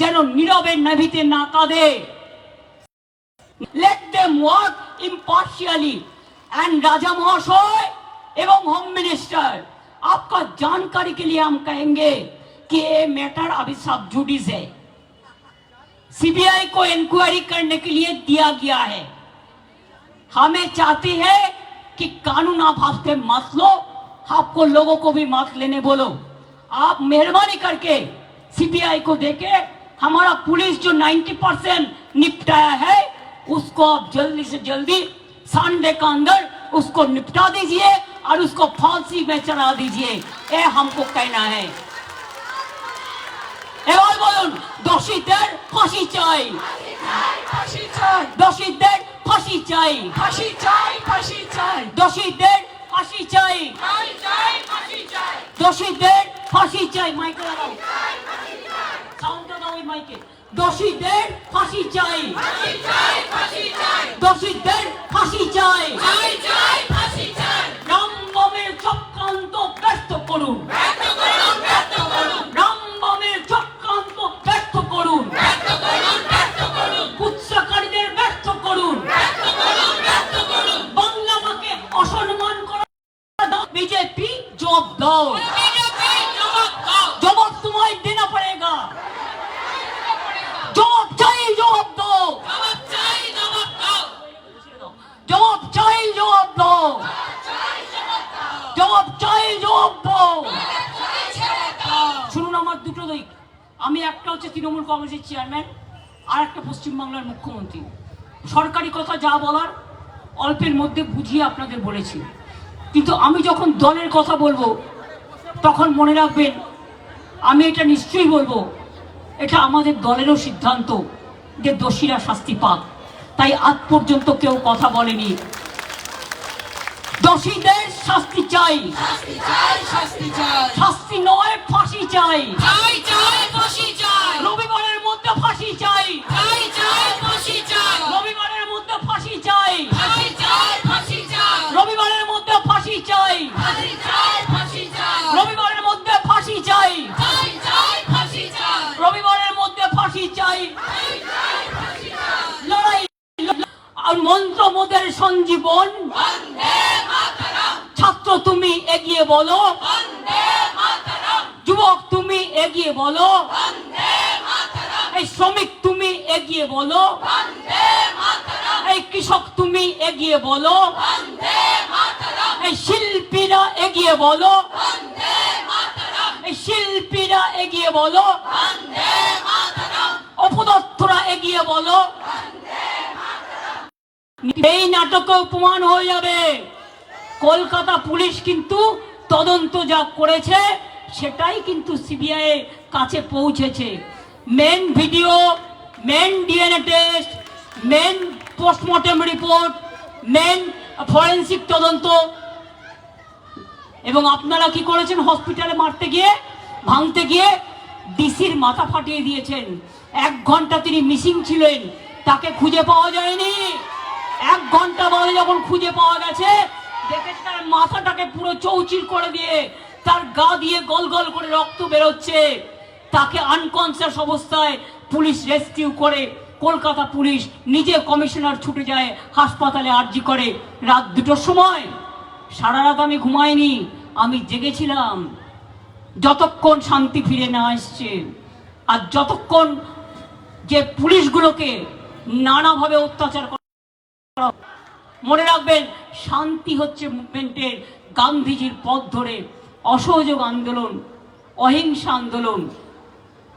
যেন নীরবে নাভিতে না কাঁদে। Let them work impartially. And राजा महाशय एवं होम मिनिस्टर, आपका जानकारी के लिए हम कहेंगे कि ये मैटर अभी सब जुडिस है, सीबीआई को इंक्वायरी करने के लिए दिया गया है। हमें चाहती है कि कानून आप हाथ पे मत लो, आपको लोगों को भी मत लेने बोलो। आप मेहरबानी करके सीबीआई को देके हमारा पुलिस जो 90% निपटाया है, उसको आप जल्दी से जल्दी संडे का अंदर उसको निपटा दीजिए और उसको फांसी में चढ़ा दीजिए। ये हमको कहना है। এবার বলুন, দোষীদের ফাঁসি চাই, ফাঁসি চাই, দোষীদের ফাঁসি চাই, ফাঁসি চাই, ফাঁসি চাই, দোষীদের ফাঁসি চাই, চাই চাই ফাঁসি চাই, দোষীদের ফাঁসি চাই। মাইকে লাগাও, সাউন্ডটা দাও ওই মাইকে। দোষীদের ফাঁসি চাই, ফাঁসি চাই ফাঁসি চাই, দোষীদের ফাঁসি চাই। চাই চাই ফাঁসি চাই, রামবামের চক্রান্ত ব্যর্থ করুন, ব্যর্থ করুন, ব্যর্থ করুন, রামবামের চক্রান্ত ব্যর্থ করুন, ব্যর্থ করুন, ব্যর্থ করুন, কুৎসাকারীদের ব্যর্থ করুন, ব্যর্থ করুন, ব্যর্থ করুন। বাংলা মাকে অসম্মান করা बीजेपी जवाब दो, बीजेपी जवाब दो, जवाब तुम्हें देना पड़ेगा, जवाब चाहिए, जवाब दो, जवाब चाहिए, जवाब दो, जवाब चाहिए, जवाब दो, जवाब चाहिए, जवाब दो। শুনুন, আমার দুটো দিক। আমি একটা হচ্ছে তৃণমূল কংগ্রেসের চেয়ারম্যান, আর একটা পশ্চিমবাংলার মুখ্যমন্ত্রী। সরকারি কথা যা বলার অল্পের মধ্যে বুঝিয়ে আপনাদের বলেছি, কিন্তু আমি যখন দলের কথা বলবো তখন মনে রাখবেন, আমি এটা নিশ্চয়ই বলবো, এটা আমাদের দলেরও সিদ্ধান্ত যে দোষীরা শাস্তি পাক। তাই আজ পর্যন্ত কেউ কথা বলেনি। দোষীদের শাস্তি চাই, শাস্তি চাই, শাস্তি চাই, শাস্তি নয় ফাঁসি চাই। চাই চাই ফাঁসি চাই, রবিবারের মধ্যে ফাঁসি চাই, চাই চাই ফাঁসি চাই, রবিবারের মধ্যে ফাঁসি চাই, ফাঁসি চাই, ফাঁসি চাই, রবিবারের মধ্যে ফাঁসি চাই, ফাঁসি চাই, ফাঁসি চাই, রবিবারের মধ্যে ফাঁসি চাই, চাই চাই ফাঁসি চাই, রবিবারের মধ্যে ফাঁসি চাই। চাই চাই ফাঁসি চাই। লড়াই আর মন্ত্র মোদের সঞ্জীবন। বন্দে মাতরম, ছাত্র তুমি এগিয়ে বলো, বন্দে মাতরম, যুবক তুমি এগিয়ে বলো, বন্দে মাতরম, এই শ্রমিক তুমি এগিয়ে বলো, বন্দে মাতরম, এই কৃষক তুমি এগিয়ে বলো, বন্দে মাতরম, এই শিল্পীরা এগিয়ে বলো, বন্দে মাতরম, এই শিল্পীরা এগিয়ে বলো, বন্দে মাতরম, অপদস্থরা এগিয়ে বলো। এই নাটকে প্রমাণ হয়ে যাবে কলকাতা পুলিশ কিন্তু তদন্ত যা করেছে সেটাই কিন্তু সিবিআই এর কাছে পৌঁছেছে। Main video, main DNA test, main postmortem report, main forensic তদন্ত। এবং আপনারা কি করেছেন? হসপিটালে মারতে গিয়ে, ভাঙতে গিয়ে ডিসির মাথা ফাটিয়ে দিয়েছেন। 1 ঘন্টা তিনি মিসিং ছিলেন, তাকে খুঁজে পাওয়া যায়নি। 1 ঘন্টা বাদে যখন খুঁজে পাওয়া গেছে, দেখেছে তার মাথাটাকে পুরো চৌচির করে দিয়ে তার গা দিয়ে গল গল করে রক্ত বেরোচ্ছে। তাকে আনকনসিয়াস অবস্থায় পুলিশ রেস্কিউ করে, কলকাতা পুলিশ নিজে কমিশনার ছুটে যায় হাসপাতালে আর্জি করে। রাত 2টোর সময়, সারা রাত আমি ঘুমাইনি, আমি জেগেছিলাম যতক্ষণ শান্তি ফিরে না আসছে, আর যতক্ষণ যে পুলিশগুলোকে নানাভাবে অত্যাচার করা। মনে রাখবেন, শান্তি হচ্ছে মুভমেন্টের, গান্ধীজির পথ ধরে অসহযোগ আন্দোলন, অহিংসা আন্দোলন,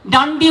ডান্ডি